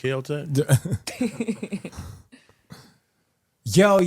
Caltech. Yo,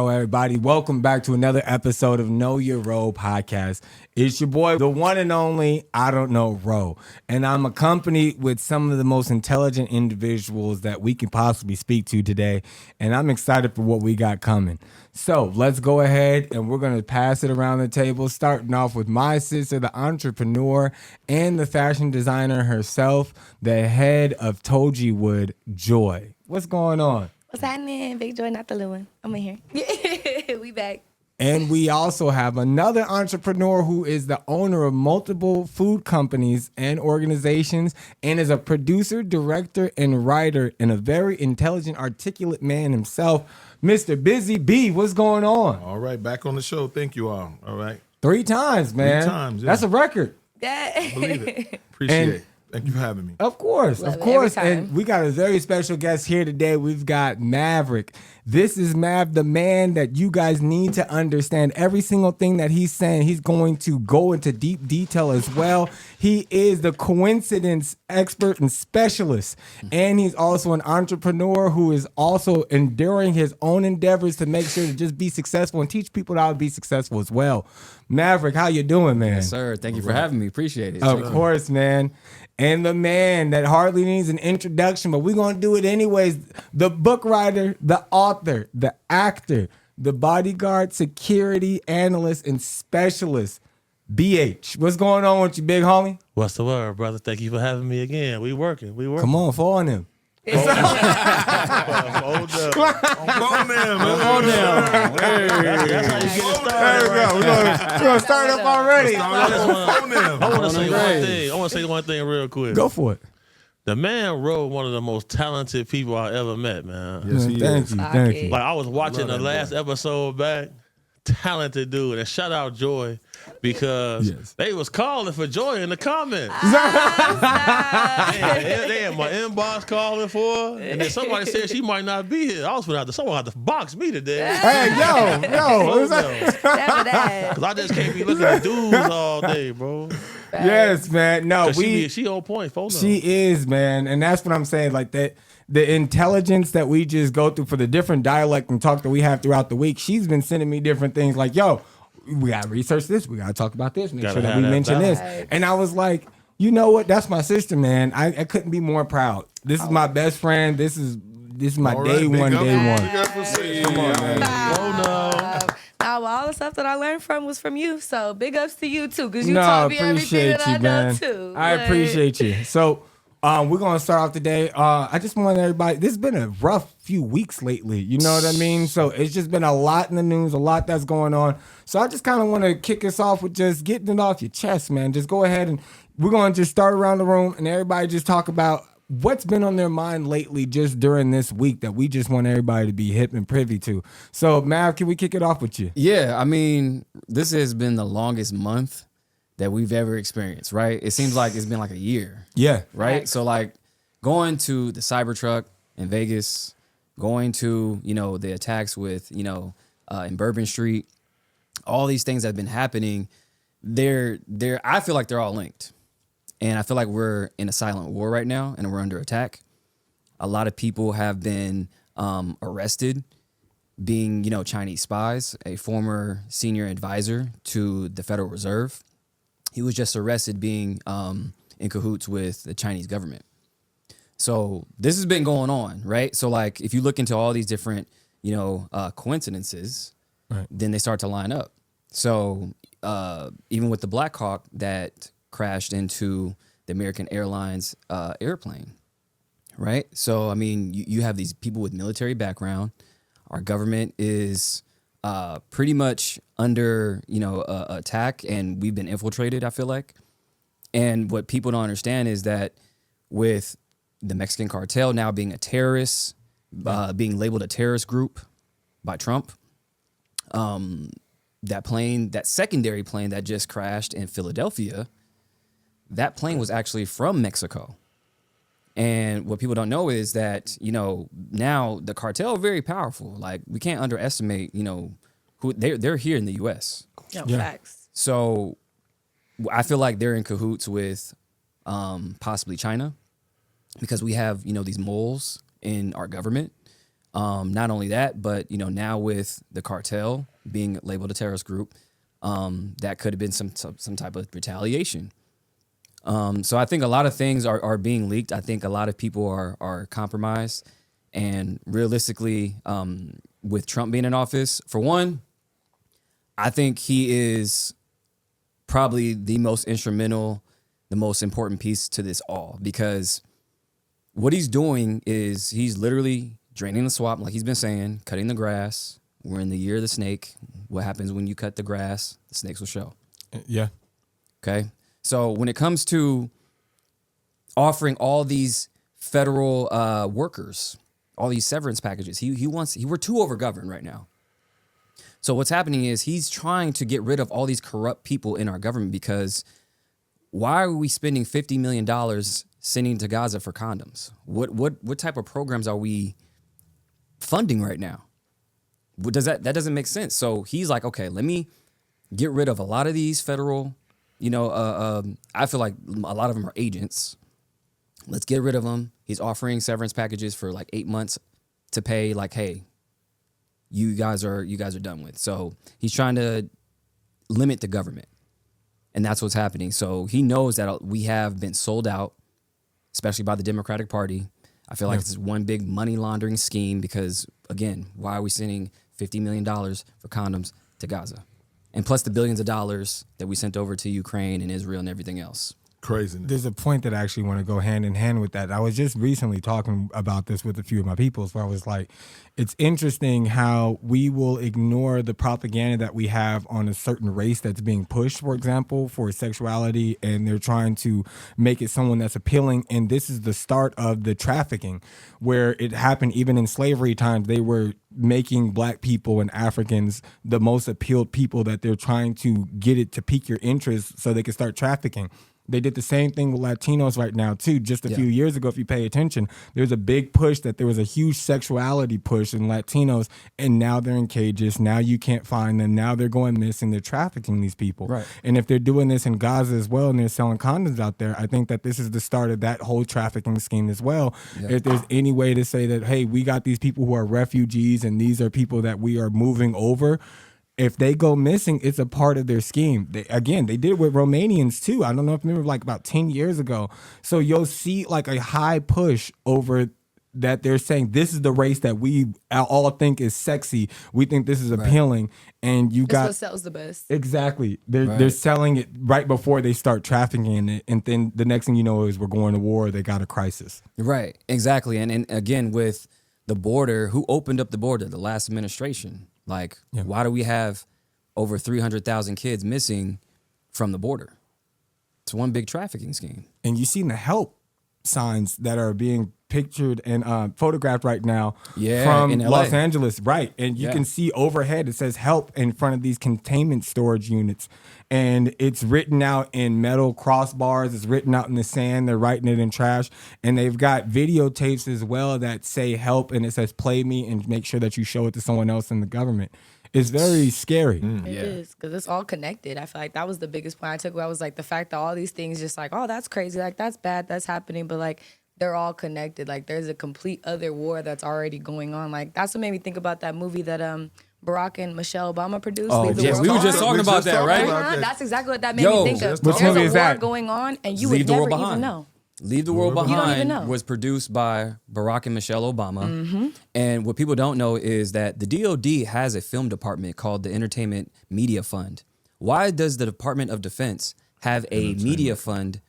everybody. Welcome back to another episode of Know Your Role podcast. It's your boy, the one and only, I Don't Know Ro. And I'm accompanied with some of the most intelligent individuals that we can possibly speak to today. And I'm excited for what we got coming. So let's go ahead and we're going to pass it around the table, starting off with my sister, the entrepreneur and the fashion designer herself, the head of Toji Wood, Joy. What's going on? What's happening? Big Joy, not the little one. I'm in here. We back. And we also have another entrepreneur who is the owner of multiple food companies and organizations and is a producer, director, and writer and a very intelligent, articulate man himself, Mr. Bizzy B. What's going on? All right, back on the show. Thank you all. All right. 3 times, man. 3 times, yeah. That's a record. Yeah. Believe it. Appreciate it. Thank you for having me. Of course, Love of it course. every time. And we got a very special guest here today. We've got Maverick. This is Mav, the man that you guys need to understand. Every single thing that he's saying, he's going to go into deep detail as well. He is the coincidence expert and specialist. And he's also an entrepreneur who is also enduring his own endeavors to make sure to just be successful and teach people how to be successful as well. Maverick, how you doing, man? Yes, sir. Thank you for having me. Appreciate it. Of course, man. And the man that hardly needs an introduction, but we're going to do it anyways. The book writer, the author, the actor, the bodyguard, security analyst, and specialist, BH. What's going on with you, big homie? What's the word, brother? Thank you for having me again. We working. Come on, fall on him. Hold up. Come on now, man. That's how you get it started. There we go. We're going to start up already. I want to say one thing. I want to say one thing real quick. Go for it. The man wrote one of the most talented people I ever met, man. Yes, he Thank is. you. Thank you. Like I was watching Love the that last boy. episode back. Talented dude, and shout out Joy because they was calling for Joy in the comments. They had my inbox calling for her, and then somebody said she might not be here. I was gonna have to, someone had to box me today. Hey, yo. Never that. Cause I just can't be looking at dudes all day, bro. Yes, man. No, She on point, folks. She is, man. And that's what I'm saying. Like that, the intelligence that we just go through for the different dialect and talk that we have throughout the week, she's been sending me different things like, yo, we got to research this. We got to talk about this. Make sure that we mention this. And I was like, you know what? That's my sister, man. I couldn't be more proud. This is my best friend. This is my All day right, one, big up. day one. Big up for seeing Come on, you. man. All the stuff that I learned from was from you. So big ups to you too, because you No, taught me everything appreciate that you, I man. know too. I Like, appreciate you. So we're going to start off today. I just want everybody, this has been a rough few weeks lately. You know what I mean? So it's just been a lot in the news, a lot that's going on. So I just kind of want to kick us off with just getting it off your chest, man. Just go ahead and we're going to just start around the room and everybody just talk about what's been on their mind lately just during this week that we just want everybody to be hip and privy to. So, Mav, can we kick it off with you? Yeah, I mean, this has been the longest month that we've ever experienced, right? It seems like it's been like a year, Yeah. right? Right. So like going to the Cybertruck in Vegas, going to, the attacks with, in Bourbon Street, all these things that have been happening, I feel like they're all linked. And I feel like we're in a silent war right now and we're under attack. A lot of people have been arrested being, Chinese spies. A former senior advisor to the Federal Reserve, he was just arrested being in cahoots with the Chinese government. So this has been going on, right? So like if you look into all these different, coincidences, Right. then they start to line up. So even with the Black Hawk that crashed into the American Airlines airplane, right? So, I mean, you have these people with military background. Our government is pretty much under, attack, and we've been infiltrated, I feel like. And what people don't understand is that with the Mexican cartel now being a terrorist, being labeled a terrorist group by Trump, that secondary plane that just crashed in Philadelphia, that plane was actually from Mexico. And what people don't know is that, now the cartel are very powerful. Like we can't underestimate, who they're here in the US. No, Yeah. facts. So I feel like they're in cahoots with possibly China. because we have, these moles in our government. Not only that, but, now with the cartel being labeled a terrorist group, that could have been some type of retaliation. So I think a lot of things are being leaked. I think a lot of people are compromised. And realistically, with Trump being in office, for one, I think he is probably the most instrumental, the most important piece to this all, because what he's doing is he's literally draining the swamp, like he's been saying, cutting the grass. We're in the year of the snake. What happens when you cut the grass? The snakes will show. Yeah. Okay. So when it comes to offering all these federal workers, all these severance packages, we're too overgoverned right now. So what's happening is he's trying to get rid of all these corrupt people in our government, because why are we spending $50 million sending to Gaza for condoms? What type of programs are we funding right now? That doesn't make sense. So he's like, okay, let me get rid of a lot of these federal, I feel like a lot of them are agents. Let's get rid of them. He's offering severance packages for like 8 months to pay, like, hey, you guys are done with. So he's trying to limit the government. And that's what's happening. So he knows that we have been sold out, especially by the Democratic Party. I feel like it's one big money laundering scheme, because, again, why are we sending $50 million for condoms to Gaza? And plus the billions of dollars that we sent over to Ukraine and Israel and everything else. Craziness. There's a point that I actually want to go hand in hand with that. I was just recently talking about this with a few of my peoples, where I was like, it's interesting how we will ignore the propaganda that we have on a certain race that's being pushed, for example, for sexuality, and they're trying to make it someone that's appealing. And this is the start of the trafficking, where it happened even in slavery times. They were making black people and Africans the most appealed people, that they're trying to get it to pique your interest so they can start trafficking. They did the same thing with Latinos right now, too. Just a few years ago, if you pay attention, there's a big push that there was a huge sexuality push in Latinos, and now they're in cages. Now you can't find them. Now they're going missing. They're trafficking these people. Right. And if they're doing this in Gaza as well, and they're selling condoms out there, I think that this is the start of that whole trafficking scheme as well. Yeah. If there's any way to say that, hey, we got these people who are refugees, and these are people that we are moving over, if they go missing, it's a part of their scheme. They did it with Romanians too. I don't know if you remember, like about 10 years ago. So you'll see like a high push over that. They're saying this is the race that we all think is sexy. We think this is appealing. And you got what sells the best. Exactly. They're selling it right before they start trafficking it. And then the next thing you know is we're going to war. They got a crisis. Right. Exactly. And again, with the border, who opened up the border? The last administration. Like, why do we have over 300,000 kids missing from the border? It's one big trafficking scheme. And you've seen the help signs that are being pictured and photographed right now from in LA. Los Angeles. Right. And you can see overhead, it says help in front of these containment storage units. And it's written out in metal crossbars. It's written out in the sand. They're writing it in trash. And they've got videotapes as well that say help, and it says play me, and make sure that you show it to someone else in the government. It's very scary. It is, because it's all connected. I feel like that was the biggest point I took. I was like, the fact that all these things just like, oh, that's crazy. Like, that's bad. That's happening. But like, they're all connected. Like, there's a complete other war that's already going on. Like, that's what made me think about that movie that Barack and Michelle Obama produced. Oh, Leave the yes, World we were Behind. just talking about that, right? That's exactly what that made me think of. Which There's movie a is war that? going on, and you Leave would the World never Behind. even know. Leave the World You don't even Behind know. was produced by Barack and Michelle Obama. And what people don't know is that the DOD has a film department called the Entertainment Media Fund. Why does the Department of Defense have a media fund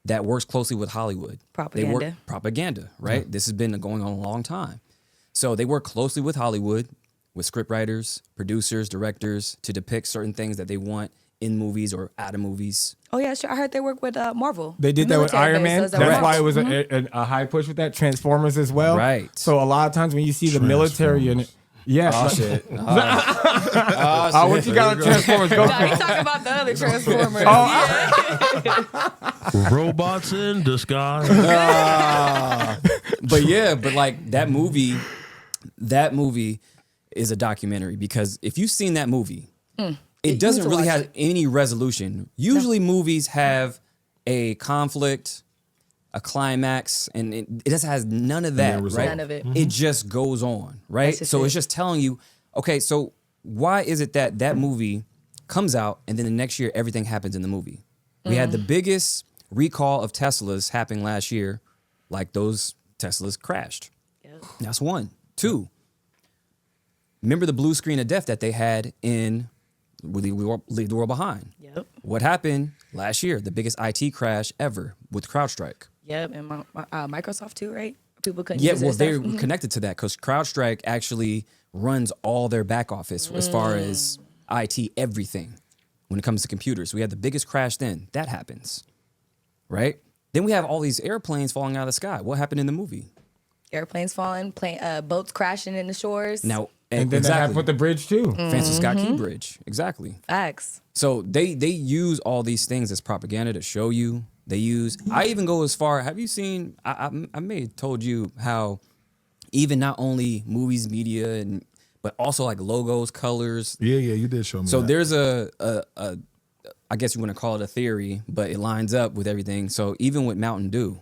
that works closely with Hollywood? Propaganda. They work propaganda, right? This has been going on a long time. So they work closely with Hollywood, with scriptwriters, producers, directors, to depict certain things that they want in movies or out of movies. Oh yeah, sure. I heard they work with Marvel. They did that with Military Iron Man. base, so That's that why it works. was a high push with that. Transformers as well. Right. So a lot of times when you see the military in it, Oh, shit. what you got on Transformers? Go Nah, he's talking about the other Transformers. Robots in disguise. But like that movie is a documentary, because if you've seen that movie, it doesn't really have any resolution. Usually movies have a conflict, a climax, and it just has none of that, right? None of it. It just goes on, right? just So it. it's just telling you, okay, so why is it that that movie comes out and then the next year everything happens in the movie? We had the biggest recall of Teslas happening last year, like those Teslas crashed. Yep. That's one. Two, remember the blue screen of death that they had in Leave the World Behind? Yep. What happened last year? The biggest IT crash ever with CrowdStrike. Yep. And Microsoft too, right? People couldn't Yeah, use well, their they're stuff. connected to that because CrowdStrike actually runs all their back office as far as IT, everything when it comes to computers. We had the biggest crash then. That happens, right? Then we have all these airplanes falling out of the sky. What happened in the movie? Airplanes falling, boats crashing in the shores. Now, And then that happened with the bridge too. Francis Scott Key Bridge. Exactly. Facts. So they use all these things as propaganda to show you. They use. I even go as far. Have you seen? I may have told you how even not only movies, media, but also like logos, colors. Yeah, you did show me. So that. there's I guess you want to call it a theory, but it lines up with everything. So even with Mountain Dew.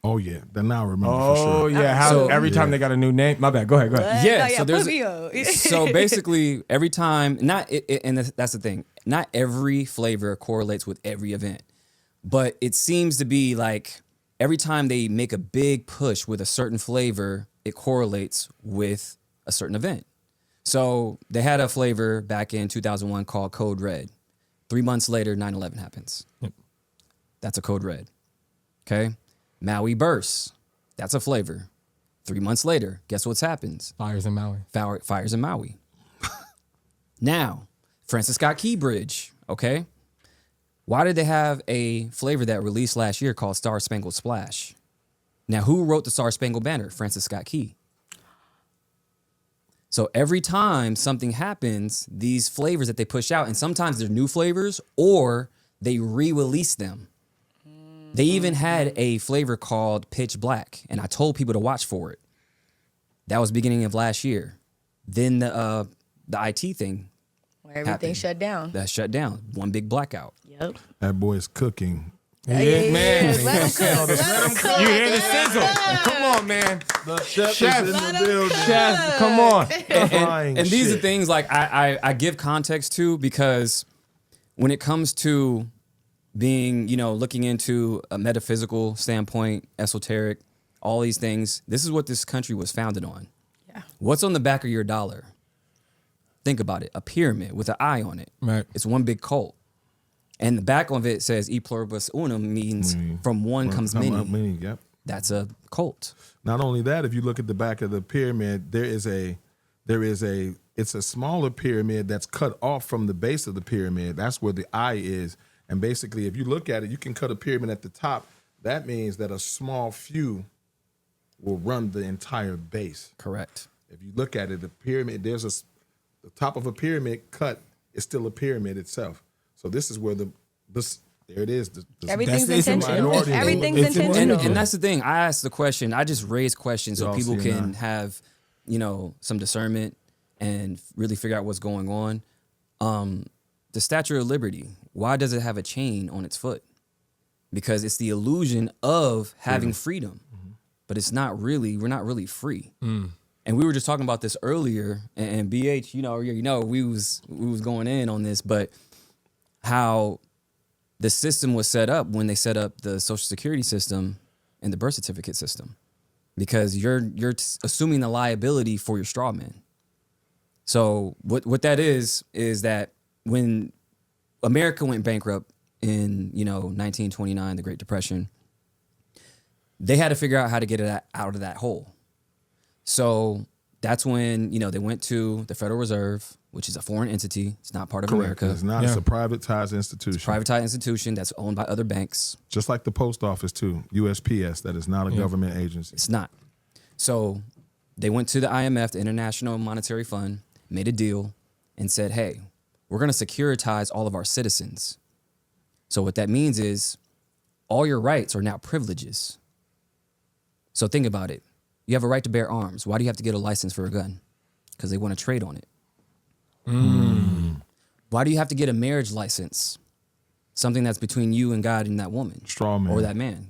Oh yeah, then now I remember for Oh sure. yeah, how So- every time they got a new name. My bad. Go ahead. Yeah, Oh, so there's put me on. so basically every time and that's the thing. Not every flavor correlates with every event, but it seems to be like every time they make a big push with a certain flavor, it correlates with a certain event. So they had a flavor back in 2001 called Code Red. 3 months later, 9/11 happens. Yep. That's a Code Red. Okay. Maui Burst. That's a flavor. 3 months later, guess what happens? Fires in Maui. Fires in Maui. Now, Francis Scott Key Bridge, okay? Why did they have a flavor that released last year called Star Spangled Splash? Now, who wrote the Star Spangled Banner? Francis Scott Key. So every time something happens, these flavors that they push out, and sometimes they're new flavors or they re-release them. They even had a flavor called Pitch Black, and I told people to watch for it. That was beginning of last year. Then the IT thing Where everything happened. shut down. That shut down. One big blackout. Yep. That boy is cooking. Yeah, man. Let 'em cook. Let 'em cook. You hear the sizzle? Come on, man. The chef, Chef. is in the building. Chef, come on. Frying And these are shit. things like I give context to because when it comes to being, looking into a metaphysical standpoint, esoteric, all these things, this is what this country was founded on. Yeah. What's on the back of your dollar? Think about it. A pyramid with an eye on it. Right. It's one big cult. And the back of it says E pluribus unum means from one comes many. Yep. That's a cult. Not only that, if you look at the back of the pyramid, it's a smaller pyramid that's cut off from the base of the pyramid. That's where the eye is. And basically, if you look at it, you can cut a pyramid at the top. That means that a small few will run the entire base. Correct. If you look at it, the pyramid, the top of a pyramid cut is still a pyramid itself. So this is where there it is. Everything's That's- it's a intentional. minority. Everything's It's intentional. And that's the thing. I asked the question. I just raised questions so Y'all people see can now. have, some discernment and really figure out what's going on. The Statue of Liberty, why does it have a chain on its foot? Because it's the illusion of having freedom. But it's not really, we're not really free. And we were just talking about this earlier, and BH, we was going in on this, but how the system was set up when they set up the Social Security system and the birth certificate system, because you're assuming the liability for your straw man. So what that is that when America went bankrupt in 1929, the Great Depression, they had to figure out how to get it out of that hole. So that's when they went to the Federal Reserve, which is a foreign entity. It's not part of Correct. America. It's not. It's a privatized institution. Privatized institution that's owned by other banks. Just like the post office too, USPS. That is not a government agency. It's not. So they went to the IMF, the International Monetary Fund, made a deal and said, hey, we're going to securitize all of our citizens. So what that means is all your rights are now privileges. So think about it. You have a right to bear arms. Why do you have to get a license for a gun? Because they want to trade on it. Why do you have to get a marriage license? Something that's between you and God and that woman. Straw man. Or that man.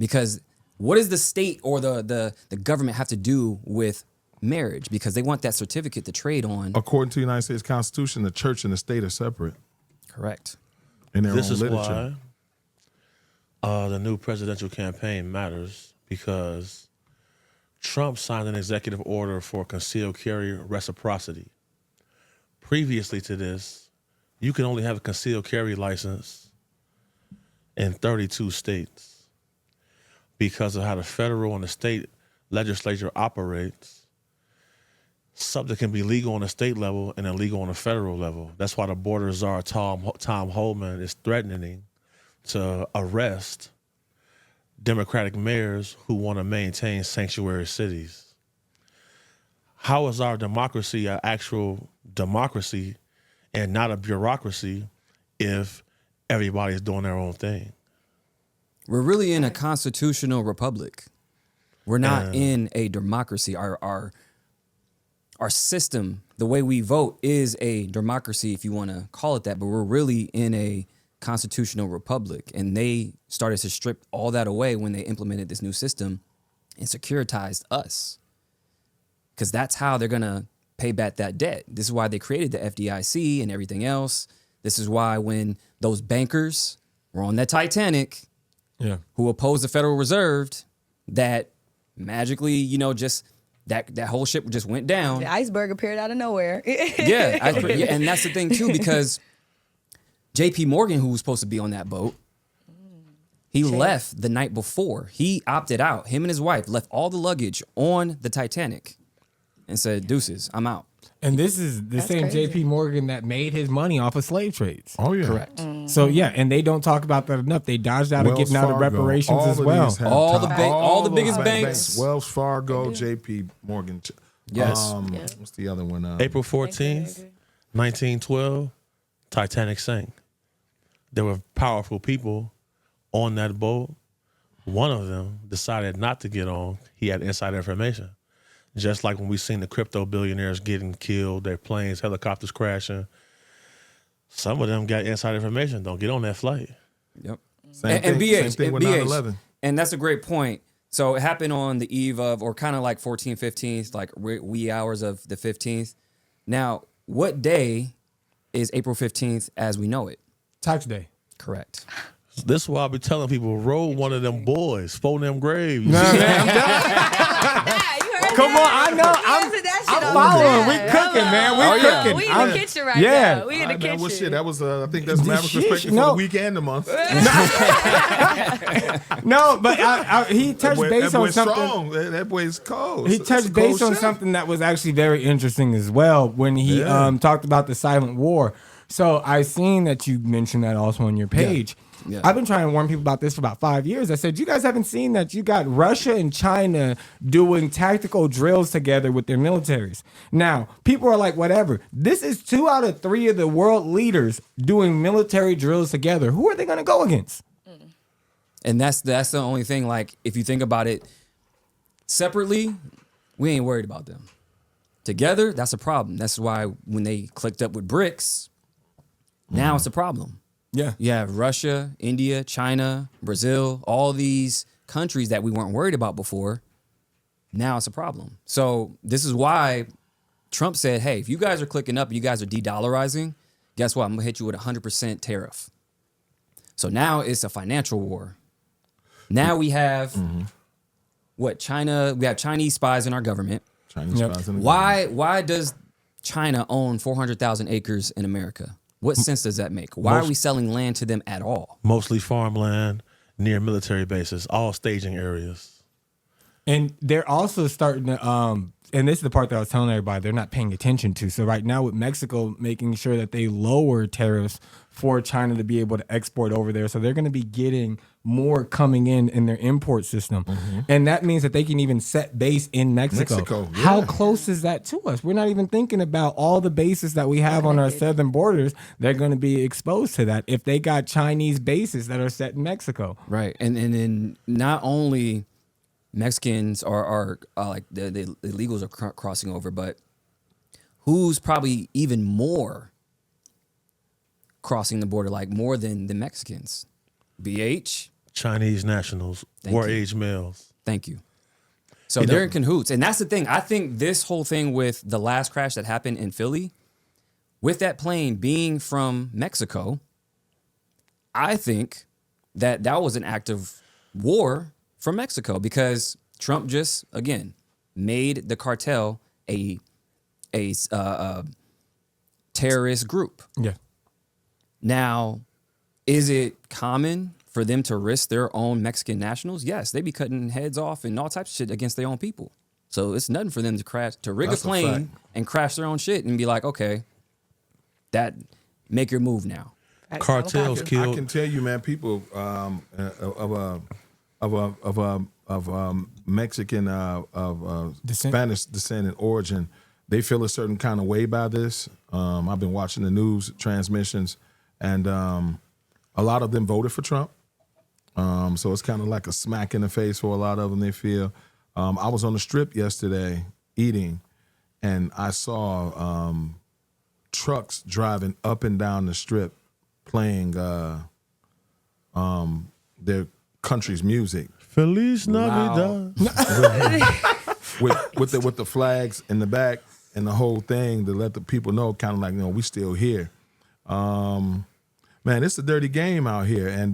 Because what does the state or the government have to do with marriage? Because they want that certificate to trade on. According to the United States Constitution, the church and the state are separate Correct. in their This own is literature. why the new presidential campaign matters, because Trump signed an executive order for concealed carry reciprocity. Previously to this, you can only have a concealed carry license in 32 states. Because of how the federal and the state legislature operates, something can be legal on the state level and illegal on the federal level. That's why the border czar Tom Homan is threatening to arrest Democratic mayors who want to maintain sanctuary cities. How is our democracy an actual democracy and not a bureaucracy if everybody's doing their own thing? We're really in a constitutional republic. We're not in a democracy. Our system, the way we vote, is a democracy, if you want to call it that, but we're really in a constitutional republic. And they started to strip all that away when they implemented this new system and securitized us. Because that's how they're going to pay back that debt. This is why they created the FDIC and everything else. This is why when those bankers were on that Titanic, who opposed the Federal Reserve, that magically, you know, just that whole ship just went down. The iceberg appeared out of nowhere. Yeah, and that's the thing too, because J.P. Morgan, who was supposed to be on that boat, he left the night before. He opted out. Him and his wife left all the luggage on the Titanic and said, "Deuces, I'm out." And this is the That's same crazy. J.P. Morgan that made his money off of slave trades. Oh, yeah. Correct. So yeah, and they don't talk about that enough. They dodged out of Wells getting out of Fargo, reparations all as of well. these have All top- the those biggest banks. Wells Fargo, J.P. Morgan. Yes. What's the other one? April 14th, 1912, Titanic sank. There were powerful people on that boat. One of them decided not to get on. He had inside information. Just like when we seen the crypto billionaires getting killed, their planes, helicopters crashing. Some of them got inside information. Don't get on that flight. Yep. Same And thing, BH, same thing with BH. 9/11. And that's a great point. So it happened on the eve of, or kind of like 14th, 15th, like wee hours of the 15th. Now, what day is April 15th as we know it? Tax day. Correct. This is why I be telling people, roll one of them boys, fold them graves. Nah, man, I'm done. Yeah, you heard Come on, that? I know. He answered that shit I'm all following. the We time. cooking, man. We Hello. cooking. We in I'm- the kitchen right yeah. now. We in the Man, kitchen. well, shit, that was, I think that's Maverick's Sheesh, perspective for no. the week and the month. No, but he touched base that on boy's something. strong. That boy's cold. He It's a touched cold base on chef. something that was actually very interesting as well when he talked about the silent war. So I seen that you mentioned that also on your page. Yeah. I've been trying to warn people about this for about 5 years. I said, you guys haven't seen that you got Russia and China doing tactical drills together with their militaries. Now, people are like, whatever. This is 2 out of 3 of the world leaders doing military drills together. Who are they going to go against? And that's the only thing. Like, if you think about it separately, we ain't worried about them. Together, that's a problem. That's why when they clicked up with BRICS, now it's a problem. Yeah. You have Russia, India, China, Brazil, all these countries that we weren't worried about before. Now it's a problem. So this is why Trump said, hey, if you guys are clicking up, you guys are de-dollarizing, guess what? I'm going to hit you with a 100% tariff. So now it's a financial war. Now we have China, we have Chinese spies in our government. Chinese spies in the Why does China own 400,000 acres in America? What sense does that make? Why are we selling land to them at all? Mostly farmland, near military bases, all staging areas. And they're also starting to, and this is the part that I was telling everybody they're not paying attention to. So right now with Mexico making sure that they lower tariffs for China to be able to export over there. So they're going to be getting more coming in their import system. And that means that they can even set base in Mexico. Mexico, yeah. How close is that to us? We're not even thinking about all the bases that we have on our southern borders. They're going to be exposed to that if they got Chinese bases that are set in Mexico. Right. And then not only Mexicans are like the illegals are crossing over, but who's probably even more crossing the border, like more than the Mexicans? BH? Chinese nationals, war-age males. Thank you. So they're in cahoots. And that's the thing. I think this whole thing with the last crash that happened in Philly, with that plane being from Mexico, I think that was an act of war from Mexico because Trump just, again, made the cartel a terrorist group. Yeah. Now, is it common for them to risk their own Mexican nationals? Yes, they be cutting heads off and all types of shit against their own people. So it's nothing for them to rig That's a a plane fact. and crash their own shit and be like, okay, make your move now. Cartels I killed. can tell you, man, people of Mexican Descent? Spanish descent and origin, they feel a certain kind of way by this. I've been watching the news transmissions, and a lot of them voted for Trump. So it's kind of like a smack in the face for a lot of them. They feel. I was on the Strip yesterday eating, and I saw trucks driving up and down the Strip, playing their country's music Feliz Navidad. with the flags in the back and the whole thing to let the people know, kind of like, we still here. Man, it's a dirty game out here, and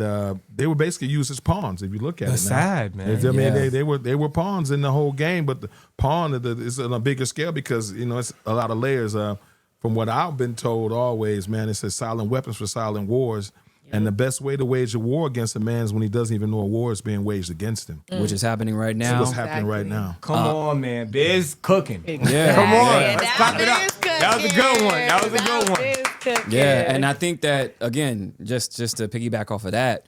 they were basically used as pawns. If you look at That's it, now. sad, man. I mean, Yeah. they were pawns in the whole game, but the pawn is on a bigger scale because it's a lot of layers. From what I've been told, always, man, it says silent weapons for silent wars, and the best way to wage a war against a man is when he doesn't even know a war is being waged against him. Which is happening right That's now. what's happening right now. Come on, man. Biz cooking. Yeah. Come on. Yeah, Let's clap it up. That was a good one. That was a good one. Yeah, and I think that, again, just to piggyback off of that,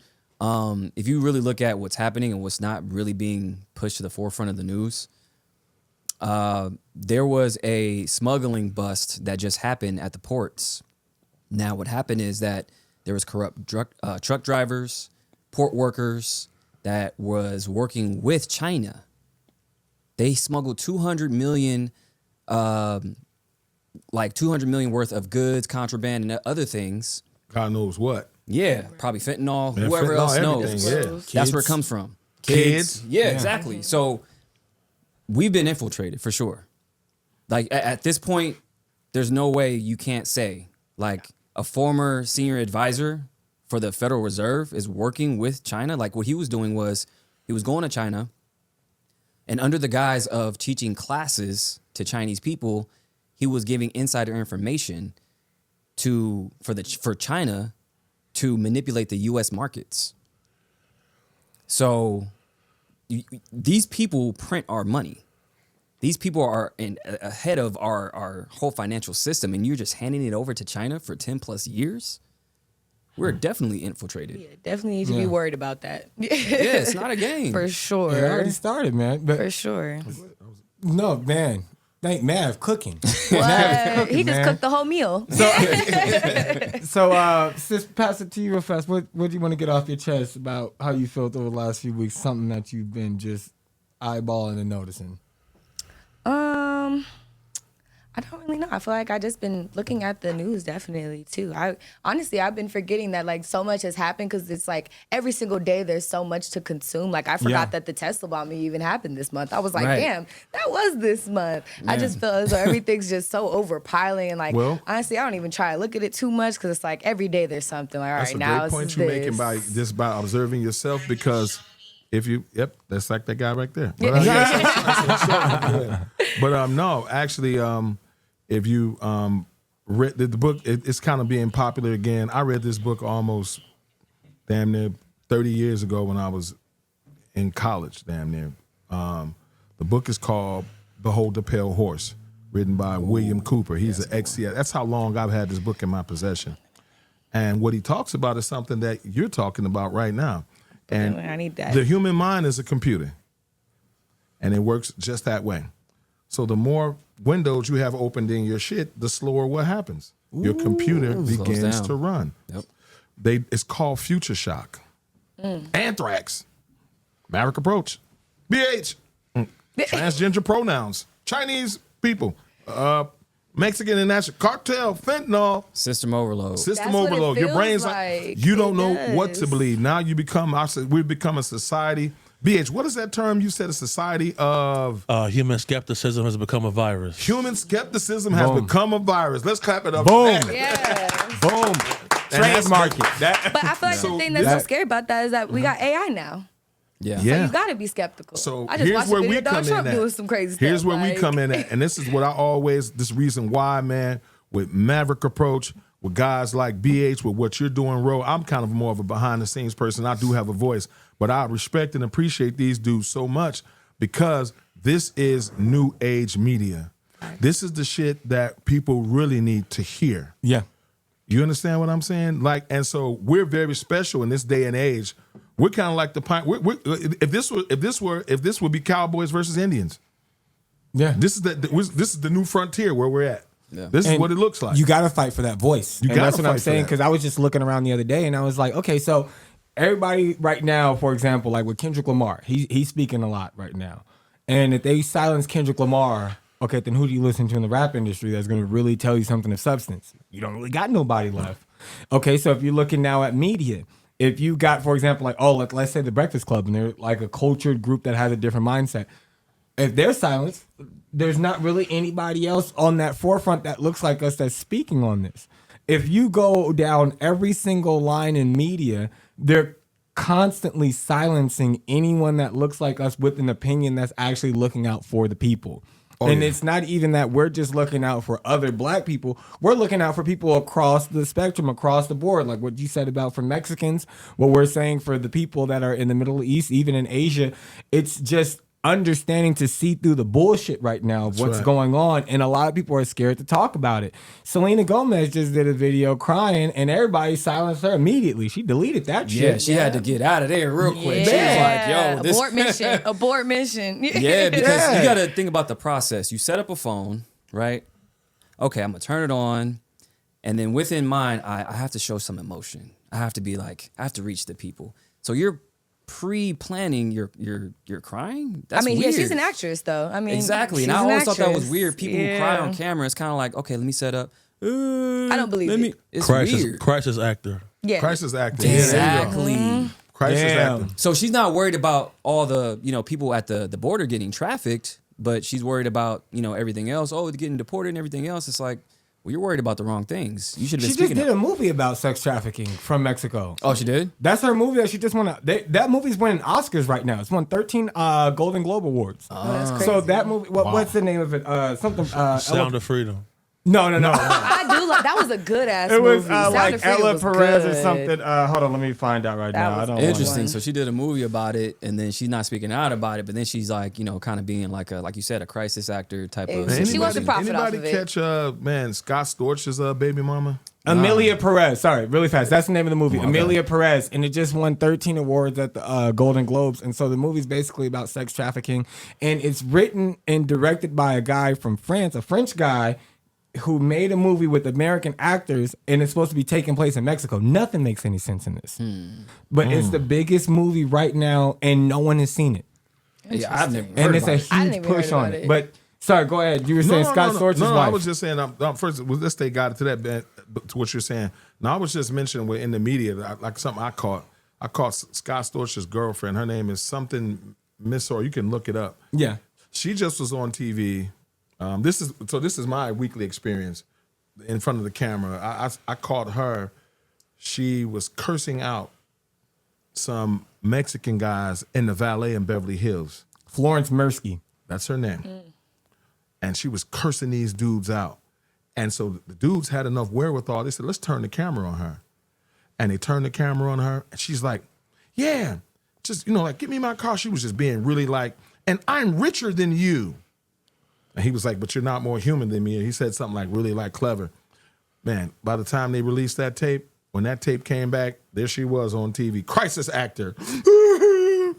if you really look at what's happening and what's not really being pushed to the forefront of the news, there was a smuggling bust that just happened at the ports. Now, what happened is that there was corrupt truck drivers, port workers that was working with China. They smuggled 200 million worth of goods, contraband, and other things. God knows what. Yeah, probably fentanyl, Man, whoever fentanyl, else everything, knows. yeah. That's where it comes from. Kids. Yeah, exactly. So we've been infiltrated for sure. Like at this point, there's no way you can't say like a former senior advisor for the Federal Reserve is working with China. Like what he was doing was he was going to China and under the guise of teaching classes to Chinese people, he was giving insider information for China to manipulate the U.S. markets. So these people print our money. These people are ahead of our whole financial system, and you're just handing it over to China for 10 plus years? We're definitely infiltrated. Yeah, definitely need to be worried about that. Yeah, it's not a game. For sure. It already started, man. But For sure. no, man. Thank Mav cooking. What? He just man. cooked the whole meal. So, sis, pass it to you real fast. What do you want to get off your chest about how you felt over the last few weeks? Something that you've been just eyeballing and noticing. I don't really know. I feel like I just been looking at the news definitely too. I've been forgetting that like so much has happened because it's like every single day there's so much to consume. Like I forgot that the Tesla bombing even happened this month. I was like, Right. damn, that was this month. I just feel as though everything's just so overpiling and like Well- honestly, I don't even try to look at it too much because it's like every day there's something. Like all That's right, a now great it's point this. you're making by observing yourself because if you, that's like that guy right there. But, no, actually, if you read the book, it's kind of being popular again. I read this book almost damn near 30 years ago when I was in college, damn near. The book is called Behold the Pale Horse, written by William Cooper. He's an ex-CIA. That's how long I've had this book in my possession. And what he talks about is something that you're talking about right now. And I need that. the human mind is a computer, and it works just that way. So the more windows you have opened in your shit, the slower what happens. Your computer begins down. to run. Yep. It's called future shock. Anthrax, Maverick approach, BH, transgender pronouns, Chinese people, Mexican and national cartel, fentanyl, System overload. system That's what it overload. Your feels brain's like. you don't It know what to does. believe. Now you become. We've become a society. BH, what is that term you said? A society of Human skepticism has become a virus. human skepticism has Boom. become a virus. Let's clap it up. Boom. For that. Yeah. Boom. Trademark it. That, But I feel like So the thing that's so this- scary about that is that we got AI now. Yeah. Yeah. So you gotta be skeptical. So I just here's watched a where video we of Donald come Trump in at. doing some crazy Here's stuff. where we come in at, and this is what I always. This reason why, man, with Maverick approach, with guys like BH, with what you're doing, Ro. I'm kind of more of a behind the scenes person. I do have a voice, but I respect and appreciate these dudes so much because this is new age media. This is the shit that people really need to hear. yeah. You understand what I'm saying? Like, and so we're very special in this day and age. We're kind of like the if this would be Cowboys versus Indians. Yeah. This is the new frontier where we're at. Yeah. This is And what it looks like. You got to fight for that voice. You And gotta that's what I'm fight for saying that. because I was just looking around the other day and I was like, okay, so everybody right now, for example, like with Kendrick Lamar, he's speaking a lot right now. And if they silence Kendrick Lamar, okay, then who do you listen to in the rap industry that's going to really tell you something of substance? You don't really got nobody left. Okay, so if you're looking now at media, if you got, for example, like, oh, let's say the Breakfast Club, and they're like a cultured group that has a different mindset. If they're silenced, there's not really anybody else on that forefront that looks like us that's speaking on this. If you go down every single line in media, they're constantly silencing anyone that looks like us with an opinion that's actually looking out for the people. And it's not even that we're just looking out for other black people. We're looking out for people across the spectrum, across the board. Like what you said about for Mexicans, what we're saying for the people that are in the Middle East, even in Asia. It's just understanding to see through the bullshit right now of what's right. going on. And a lot of people are scared to talk about it. Selena Gomez just did a video crying and everybody silenced her immediately. She deleted that shit. Yeah, she had to get out of there real quick. She was like, yo, this abort mission. Abort mission. Yeah, because Yeah. you got to think about the process. You set up a phone, right? Okay, I'm going to turn it on. And then within mind, I have to show some emotion. I have to be like, I have to reach the people. So you're pre-planning your crying? That's I mean, weird. yeah, she's an actress, though. I mean, Exactly. she's And I an always thought that was actress. weird. People who cry on camera, it's kind of like, okay, let me set up. I don't believe it. It's Crisis, weird. crisis actor. Yeah. Crisis actor. Exactly. Crisis Damn. actor. So she's not worried about all the, people at the border getting trafficked, but she's worried about, everything else. Oh, they're getting deported and everything else. It's like, well, you're worried about the wrong things. You should have been She just speaking did a movie about sex trafficking from Mexico. Oh, she did? That's her movie that she just won. That movie's winning Oscars right now. It's won 13 Golden Globe Awards. Oh, that's crazy. So that movie, what's the name of it? Something. Sound of Freedom. No. I do love that was a good ass It was movie. Sound like of Freedom Ella was Perez or good. something. Hold on, let me find out right That now. I was don't. Interesting. one. So she did a movie about it, and then she's not speaking out about it, but then she's like, kind of being like you said, a crisis actor type of. Exactly. She wants to situation. profit off Anybody of it. catch Scott Storch's baby mama? Amelia Perez. Sorry, really fast. That's the name of the movie. Amelia Perez, and it just won 13 awards at the Golden Globes. And so the movie's basically about sex trafficking, and it's written and directed by a guy from France, a French guy who made a movie with American actors, and it's supposed to be taking place in Mexico. Nothing makes any sense in this, but it's the biggest movie right now, and no one has seen it. Yeah, I've never. And heard it's a about it. I didn't huge even push heard on about it. it. But sorry, go ahead. You were saying Scott Storch's no, wife. I was just saying. First, let's take God to that to what you're saying. Now, I was just mentioning in the media, like something I caught. I caught Scott Storch's girlfriend. Her name is something Miss, or you can look it up. Yeah. She just was on TV. This is my weekly experience in front of the camera. I caught her. She was cursing out some Mexican guys in the valet in Beverly Hills. Florence Mirsky. That's her name. And she was cursing these dudes out. And so the dudes had enough wherewithal. They said, let's turn the camera on her. And they turned the camera on her. And she's like, yeah, just, like, give me my car. She was just being really like, and I'm richer than you. And he was like, but you're not more human than me. And he said something like really like clever. Man, by the time they released that tape, when that tape came back, there she was on TV. Crisis actor. You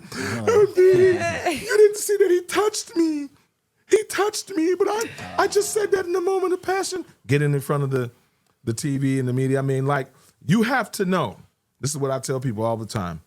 didn't see that he touched me. He touched me, but I just said that in a moment of passion. Getting in front of the TV and the media. I mean, like, you have to know. This is what I tell people all the time.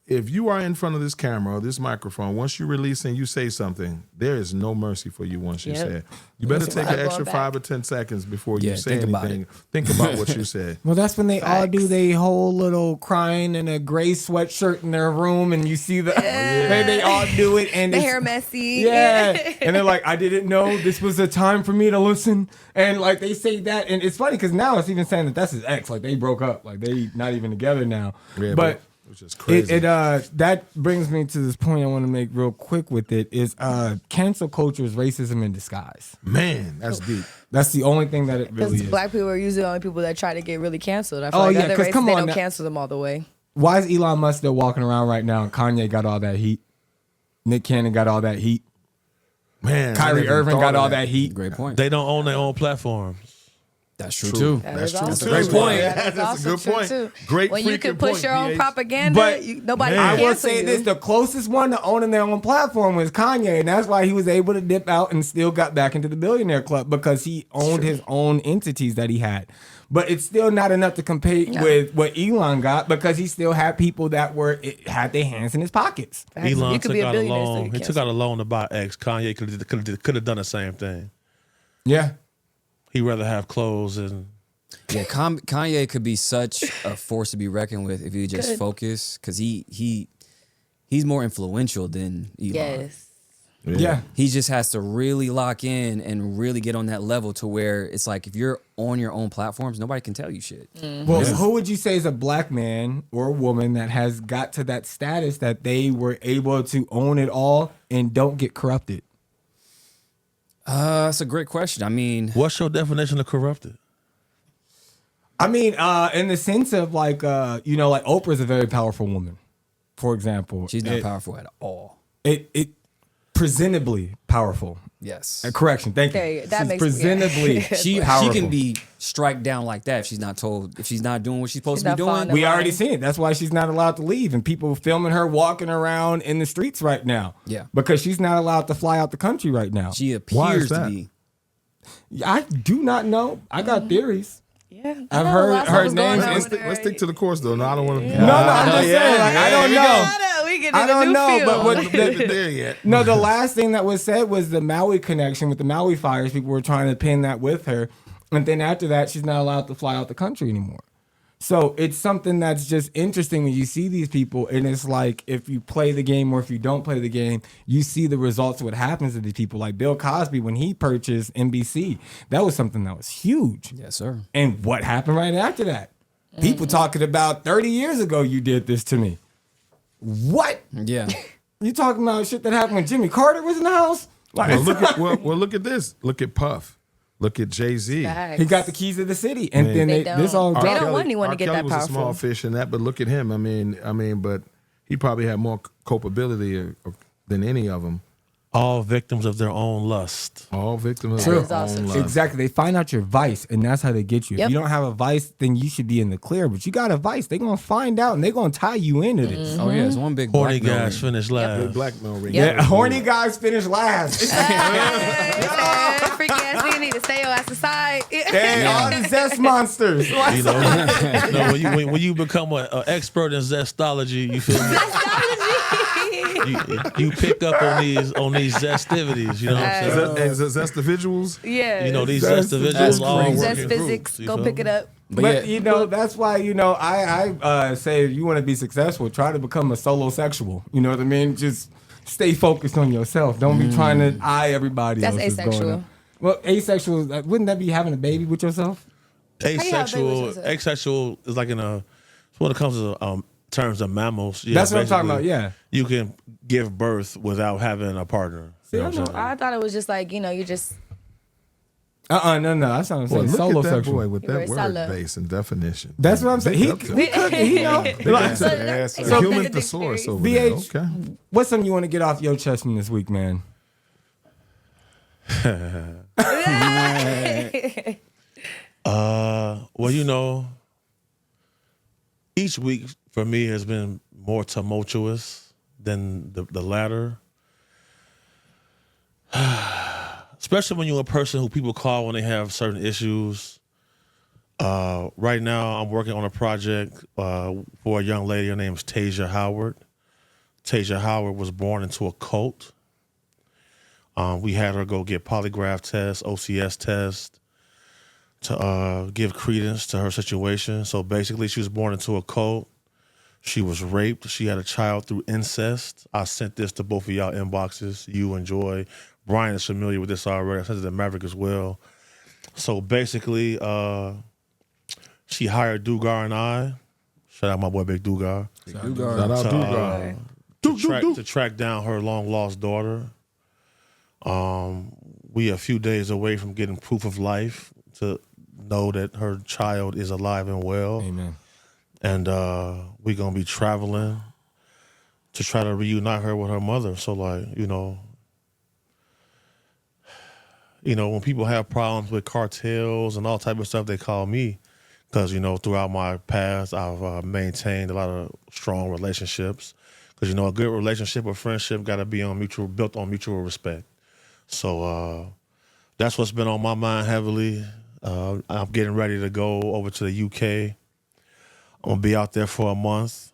if you are in front of this camera or this microphone, once you release and you say something, there is no mercy for you once you say it. You better take an extra 5 or 10 seconds before you say anything. Think about what you said. Well, that's when they all do their whole little crying in a gray sweatshirt in their room, and you see they all do it, and The it's, hair messy. yeah, and they're like, I didn't know this was a time for me to listen, and like they say that, and it's funny because now it's even saying that that's his ex, like they broke up, like they not even together now, Yeah, but. Which is crazy. That brings me to this point I want to make real quick with it is cancel culture is racism in disguise. Man, that's deep. That's the only thing that it really Because is. black people are usually the only people that try to get really canceled. I feel Oh, like yeah, other 'cause races, come they on don't now. cancel them all the way. Why is Elon Musk still walking around right now and Kanye got all that heat? Nick Cannon got all that heat. Man, Kyrie Irving got all that heat. Great point. They don't own their own platforms. That's true too. That's true. also too. Great point. That is That's a also good true, point. too. Great When you freaking can push point, your own PH. propaganda, But nobody I can will cancel say you. this: the closest one to owning their own platform was Kanye, and that's why he was able to dip out and still got back into the billionaire club because he owned his own entities that he had. But it's still not enough to compete with what Elon got because he still had people that had their hands in his pockets. Elon you could took be a out a billionaire. loan. He took out a loan to buy X. Kanye could have done the same thing. Yeah. He'd rather have clothes and Yeah, Kanye could be such a force to be reckoned with if he just Good. focus, because he's more influential than Elon. Yes. Yeah. He just has to really lock in and really get on that level to where it's like if you're on your own platforms, nobody can tell you shit. Well, who would you say is a black man or a woman that has got to that status that they were able to own it all and don't get corrupted? That's a great question. I mean, what's your definition of corrupted? I mean, in the sense of like, like Oprah's a very powerful woman, for example. she's not powerful at all. It presentably powerful. Yes. Correction, thank There you. you go. That She's makes- presentably She powerful. can be strike down like that if she's not told, if she's not doing what she's supposed She's to be not doing. following We the already line. seen it. That's why she's not allowed to leave, and people filming her walking around in the streets right now. Yeah. because she's not allowed to fly out the country right now. She Why is appears to that? be. I do not know. I got theories. Yeah. I've I know heard lots of her what's going names on in- with Let's her. stick to the course, though. No, I don't want to. No, I'm just saying. Like, I don't know. We get in I a don't new know, but field. what the, there yet. no, the last thing that was said was the Maui connection with the Maui fires. People were trying to pin that with her, and then after that, she's not allowed to fly out the country anymore. So it's something that's just interesting when you see these people, and it's like if you play the game or if you don't play the game, you see the results of what happens to these people. Like Bill Cosby, when he purchased NBC, that was something that was huge. Yes, sir. And what happened right after that? People talking about 30 years ago you did this to me. What? Yeah. You talking about shit that happened when Jimmy Carter was in the house? Like, Look at this. Look at Puff. Look at Jay-Z. Facts. he got the keys to the city, and then They this don't. all They dropped. don't want anyone to R. get Kelly that was a small powerful. fish in that, but look at him. I mean, but he probably had more culpability than any of them. All victims of their own lust. All victims True. of their That is own also love. Exactly. They find out your vice, and that's how they get you. If Yep. you don't have a vice, then you should be in the clear. But you got a vice, they're gonna find out, and they're gonna tie you into this. Oh yeah, it's one big Horny blackmail guys ring. finish The last. blackmail ring. Yeah, horny guys finish last. Freaky ass nigga need to stay your ass aside. Hey, all the zest monsters. You know, when you become an expert in zestology, you feel me? you pick up on these zestivities. You know what I'm saying? Is that the visuals? Yeah. You know, these That's zestividuals all crazy. work Zest in physics. groups, you Go feel pick me? it up. But yeah. that's why I say if you want to be successful, try to become a solo sexual. You know what I mean? Just stay focused on yourself. Don't be trying to eye everybody That's else that's going asexual. on. Well, asexual, wouldn't that be having a baby with yourself? you have a baby with Asexual, yourself? asexual is like when it comes to terms of mammals. Yeah, That's what I'm talking basically, about, yeah. You can give birth without having a partner. You know what I'm saying? I thought it was just like, you just No, that's what I'm Boy, saying. look Solo at that sexual. boy with You very that word solid. base and definition. That's what I'm saying. He Big up to- could, he know. That's So- a so- human so- thesaurus over there. VH, Okay. what's something you want to get off your chest from this week, man? Well, each week for me has been more tumultuous than the latter. Especially when you're a person who people call when they have certain issues. Right now, I'm working on a project for a young lady. Her name is Tasia Howard. Tasia Howard was born into a cult. We had her go get polygraph tests, OCS tests to give credence to her situation. So basically, she was born into a cult. She was raped. She had a child through incest. I sent this to both of y'all inboxes. You and Joy. Brian is familiar with this already. I sent it to Maverick as well. So basically, she hired Dugar and I. Shout out my boy Big Dugar. Shout out Dugar. To track down her long lost daughter. We a few days away from getting proof of life to know that her child is alive and well. Amen. And we're gonna be traveling to try to reunite her with her mother. So like, you know, when people have problems with cartels and all type of stuff, they call me. Because, you know, throughout my past, I've maintained a lot of strong relationships. Because, you know, a good relationship or friendship got to be built on mutual respect. So that's what's been on my mind heavily. I'm getting ready to go over to the UK. I'm going to be out there for a month.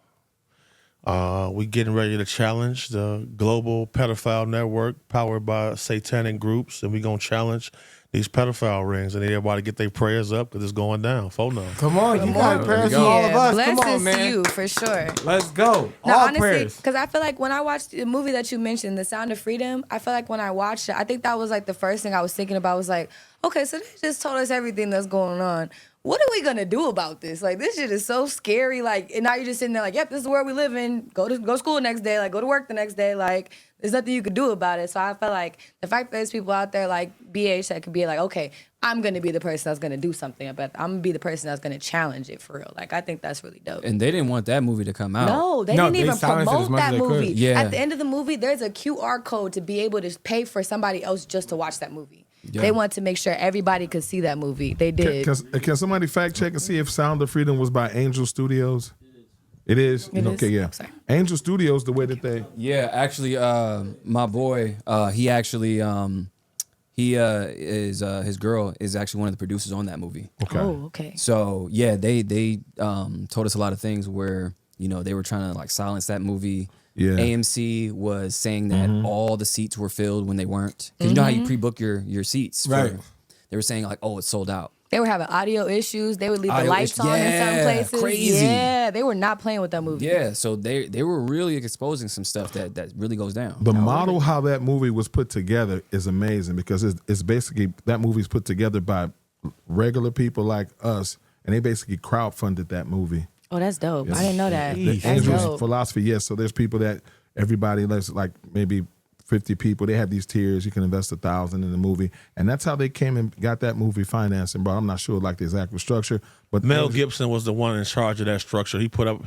We're getting ready to challenge the global pedophile network powered by satanic groups. And we're going to challenge these pedophile rings. And everybody get their prayers up because it's going down. Come on, you got prayers for all of us. Come Blessings on, man. to you, for sure. Let's go. No, All honestly, prayers. because I feel like when I watched the movie that you mentioned, The Sound of Freedom, I feel like when I watched it, I think that was like the first thing I was thinking about was like, okay, so they just told us everything that's going on. What are we gonna do about this? Like, this shit is so scary. Like, and now you're just sitting there like, yep, this is where we live in. Go to school the next day. Like, go to work the next day. Like, there's nothing you could do about it. So I feel like the fact that there's people out there like BH that could be like, okay, I'm gonna be the person that's gonna do something about it. I'm gonna be the person that's gonna challenge it for real. Like, I think that's really dope. And they didn't want that movie to come out. No, they No, didn't they even silenced it as promote much as that they could. movie. Yeah. At the end of the movie, there's a QR code to be able to pay for somebody else just to watch that movie. Yeah. They want to make sure everybody could see that movie. They did. Can somebody fact check and see if Sound of Freedom was by Angel Studios? It is? It Okay, is? yeah. Sorry. Angel Studios, the way that they... Yeah, actually, my boy, he actually, his girl is actually one of the producers on that movie. Okay. Oh, okay. So yeah, they told us a lot of things where, you know, they were trying to like silence that movie. Yeah. AMC was saying that all the seats were filled when they weren't. Because you know how you pre-book your seats. Right. They were saying like, oh, it's sold out. They were having audio issues. They would leave the Audio lights issues. on in some Yeah, places. crazy. Yeah, they were not playing with that movie. Yeah, so they were really exposing some stuff that really goes down. The model how that movie was put together is amazing because it's basically, that movie's put together by regular people like us, and they basically crowdfunded that movie. Oh, that's dope. I didn't know that. The That's Angel's dope. philosophy, yes. So there's people that everybody, like maybe 50 people, they have these tiers. You can invest $1,000 in the movie, and that's how they came and got that movie financed. And bro, I'm not sure like the exact structure, but Mel Gibson was the one in charge of that structure. He put up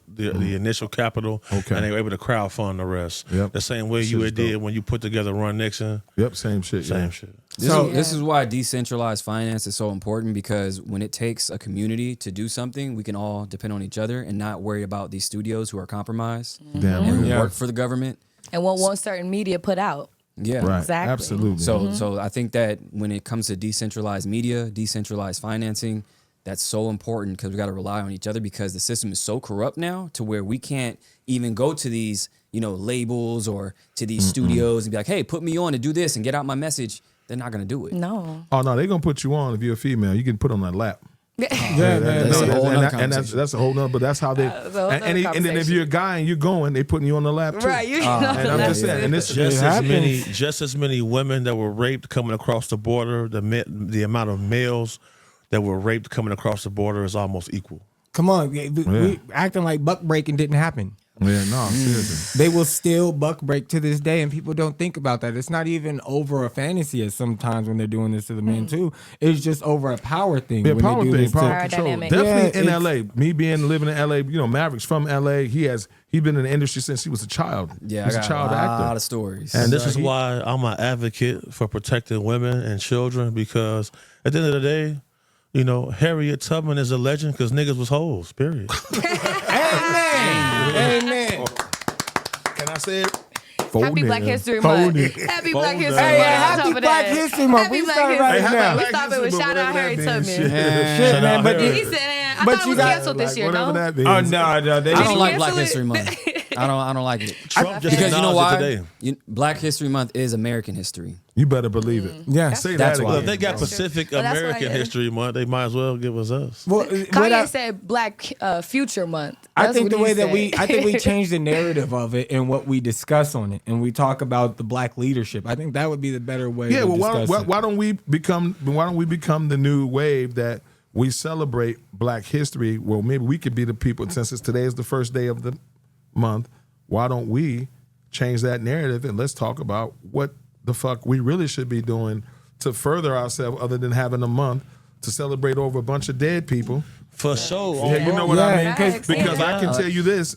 the initial capital, Okay. and they were able to crowdfund the rest. Yep. The same way Shit you is did dope. when you put together Run Nixon. Yep, same shit. Same yeah. shit. This is why decentralized finance is so important, because when it takes a community to do something, we can all depend on each other and not worry about these studios who are compromised Damn and who right. work for the government. And what won't certain media put out. Yeah. Right, Exactly. absolutely. So I think that when it comes to decentralized media, decentralized financing, that's so important because we got to rely on each other, because the system is so corrupt now to where we can't even go to these, you know, labels or to these studios and be like, hey, put me on to do this and get out my message. They're not going to do it. No. Oh no, they're gonna put you on if you're a female. You can put on that lap. Yeah, man. That's a whole nother and that's a whole nother. But that's how they. That's a whole And, nother and then if conversation. you're a guy and you're going, they putting you on the lap too. Right. You know, And I'm just saying, and this Just happens. just as many women that were raped coming across the border, the amount of males that were raped coming across the border is almost equal. Come on. We acting like buck breaking didn't happen. Yeah, no, seriously. They will still buck break to this day, and people don't think about that. It's not even over a fantasy as sometimes when they're doing this to the men too. It's just over a power thing. Yeah, when power they do thing, this to- power Power control. dynamic. Definitely Yeah, in LA. Me living in LA, you know, Maverick's from LA. He's been in the industry since he was a child. Yeah, he's I a got child a lot actor. of stories. And this is why I'm an advocate for protecting women and children, because at the end of the day, you know, Harriet Tubman is a legend because niggas was hoes, period. Amen. Amen. Can I say it? Happy Black History Month. Happy Black History Month. Hey, on happy top of Black that. History Month. Happy We Black started History right Month. now. We started with shout out Harry Tubman. Shit, Shout man. out But Harry. He said, I But thought it you was got- canceled this year, whatever no? that means. Oh no, they I don't he like Black cancel it? History Month. I don't like it. Trump just Because you know acknowledged why? it today. Black History Month is American history. You better believe it. Yeah. Say That's that why. Well, again. if they got That's true. Pacific Well, that's why, American yeah. History Month, they might as well give us. Well, what Kanye said Black Future Month. I That's think what the he way that said. I think we change the narrative of it and what we discuss on it, and we talk about the black leadership. I think that would be the better way. Yeah, to well, discuss it. why don't we become the new wave that we celebrate Black history? Well, maybe we could be the people, since today is the first day of the month. Why don't we change that narrative and let's talk about what the fuck we really should be doing to further ourselves, other than having a month to celebrate over a bunch of dead people? For sure. Yeah, you know what I mean? Facts, Because yeah. I can tell you this: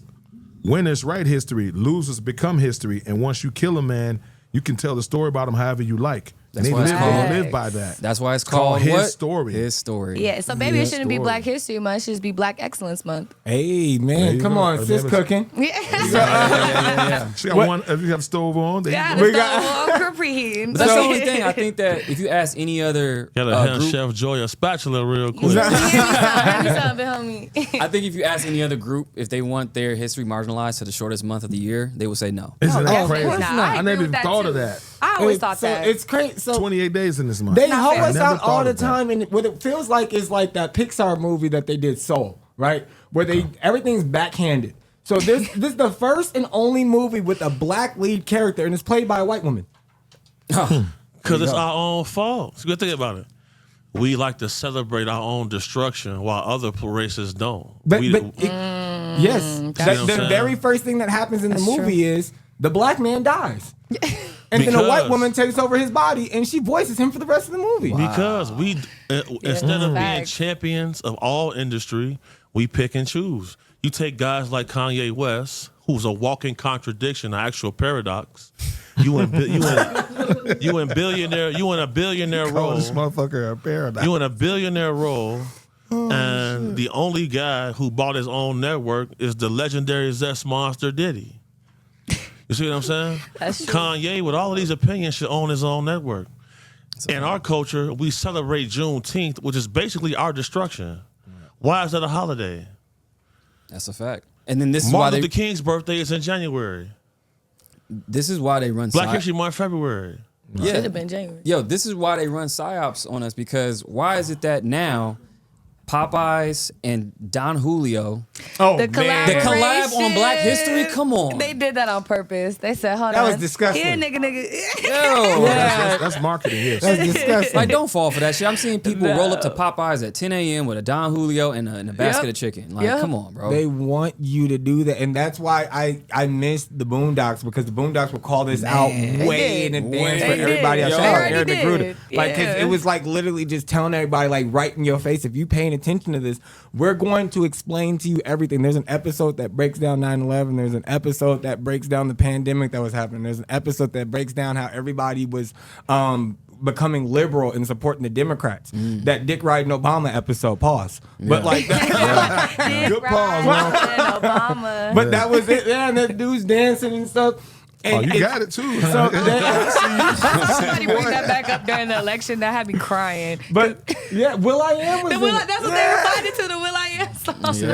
winners write history, losers become history, and once you kill a man, you can tell the story about him however you like. That's and why it's they called- live by that. That's why it's called called His what? Story. His story. Yeah, so maybe it shouldn't be story. Black History Month. It should just be Black Excellence Month. Hey There man, you come go. on, And sis then it's- cooking. Yeah. She got one. If you have stove on, there Yeah, you go. We got- preheating. But that's the only thing. I think that if you ask any other Gotta hand group, Chef Joy a spatula real quick. homie. I think if you ask any other group if they want their history marginalized to the shortest month of the year, they would say no. Isn't that definitely crazy? not. I I never agree even with that thought too. of that. I always thought so that. it's crazy. So 28 days in this month. they Not hoe fair. us Never out all thought the of that. time, and what it feels like is like that Pixar movie that they did, Soul, right? Where everything's backhanded. So this is the first and only movie with a black lead character, and it's played by a white woman. Because it's our own fault. So good thing about it. We like to celebrate our own destruction while other races don't. But We- yes, what I'm the saying? very first thing that happens in the That's movie is the black man dies, and then a white Because- woman takes over his body, and she voices him for the rest of the movie. Because we, instead of being Facts. champions of all industry, we pick and choose. You take guys like Kanye West, who's a walking contradiction, an actual paradox. You in billionaire. You in a billionaire Call role. this motherfucker a paradise. You in a billionaire role, and the only guy who bought his own network is the legendary Zest monster Diddy. You see what I'm saying? That's true. Kanye, with all of these opinions, should own his own network. In our culture, we celebrate Juneteenth, which is basically our destruction. Why is that a holiday? That's a fact. And then this is why Martin they Luther King's birthday is in January. run Black psy- History Month, February. Yeah. Should have been January. Yo, this is why they run psyops on us, because why is it that now Popeyes and Don Julio, Oh The the collab on Black History? Come on. They did that on purpose. They said, hold That on. was disgusting. Yeah, nigga. Yo. That's marketing. Yes. That's disgusting. Like, don't fall for that shit. I'm seeing people roll up to Popeyes at 10 a.m. with a Don Julio and a basket of chicken. Like, Yep. come on, bro. They want you to do that, and that's why I missed the Boondocks, because the Boondocks would call this out way in did. advance They for did. everybody else. Yo. Shout out They Aaron already DeGruda. did. Like, 'cause Yeah. it was like literally just telling everybody, like, right in your face, if you paying attention to this, we're going to explain to you everything. There's an episode that breaks down 9/11. There's an episode that breaks down the pandemic that was happening. There's an episode that breaks down how everybody was becoming liberal and supporting the Democrats. That Dick riding Obama episode. Pause. But like, Good pause, man. Obama. but that was it. Yeah, and that dude's dancing and stuff. And Oh, you it's- got it too. So Somebody bring that back up during the election. That had me crying. but yeah, Will I Am was The in Will, it. that's what they reminded to the Will I Am song. See,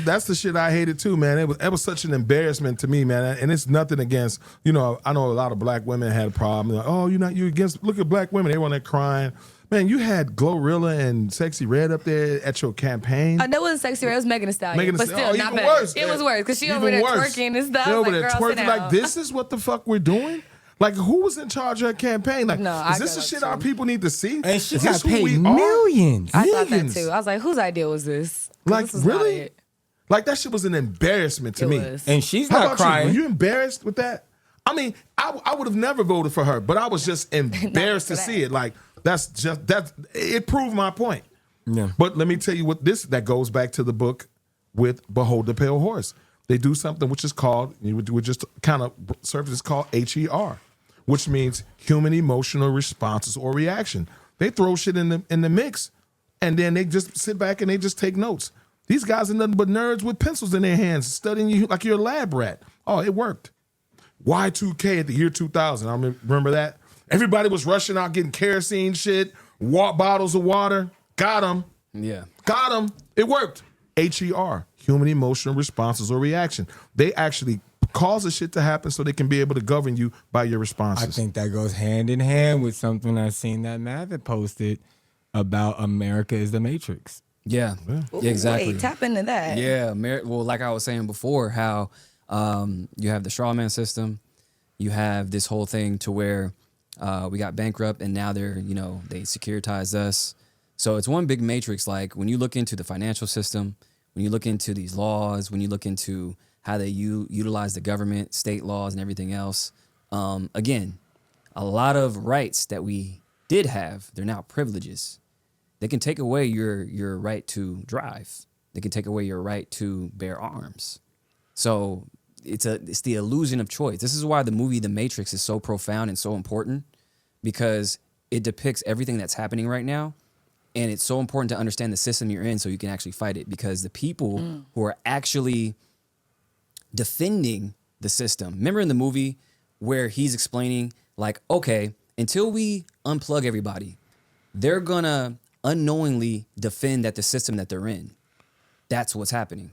that's the shit I hated too, man. It was such an embarrassment to me, man. And it's nothing against, I know a lot of black women had a problem. Like, oh, you against, look at black women, everyone there crying. Man, you had Glorilla and Sexy Red up there at your campaign. That wasn't Sexy Red. It was Megan Thee Stallion. Megan Thee But Stallion. still, not Even bad. worse. It was worse because she Even over there worse. twerking and stuff. They over like, there girl, sit twerking like down. this is what the fuck we're doing? Like, who was in charge of her campaign? Like, No, I is this got the that shit too. our people need to see? And she Is got this who paid we are? millions. I thought that Millions. too. I was like, whose idea was this? 'Cause Like, this was not really? it. Like, that shit was an embarrassment to It me. was. And she's How not about crying. you? Were you embarrassed with that? I mean, I would have never voted for her, but I was just embarrassed to for see that. it. Like, it proved my point. Yeah. But let me tell you that goes back to the book with Behold the Pale Horse. They do something which is called, you would just kind of surface, it's called HER, which means human emotional responses or reaction. They throw shit in the mix, and then they just sit back and they just take notes. These guys are nothing but nerds with pencils in their hands, studying you like you're a lab rat. Oh, it worked. Y2K at the year 2000. I remember that. Everybody was rushing out, getting kerosene shit, bottles of water. Got them. Yeah. Got them. It worked. HER, human emotional responses or reaction. They actually cause the shit to happen so they can be able to govern you by your responses. I think that goes hand in hand with something I seen that Maverick posted about America is the Matrix. Yeah, exactly. Wait, tap into that. Yeah, well, like I was saying before, how you have the straw man system, you have this whole thing to where we got bankrupt and now they securitized us. So it's one big matrix. Like when you look into the financial system, when you look into these laws, when you look into how they utilize the government, state laws, and everything else. Again, a lot of rights that we did have, they're now privileges. They can take away your right to drive. They can take away your right to bear arms. So it's the illusion of choice. This is why the movie The Matrix is so profound and so important, because it depicts everything that's happening right now. And it's so important to understand the system you're in so you can actually fight it, because the people who are actually defending the system. Remember in the movie where he's explaining, like, okay, until we unplug everybody, they're gonna unknowingly defend that the system that they're in. That's what's happening.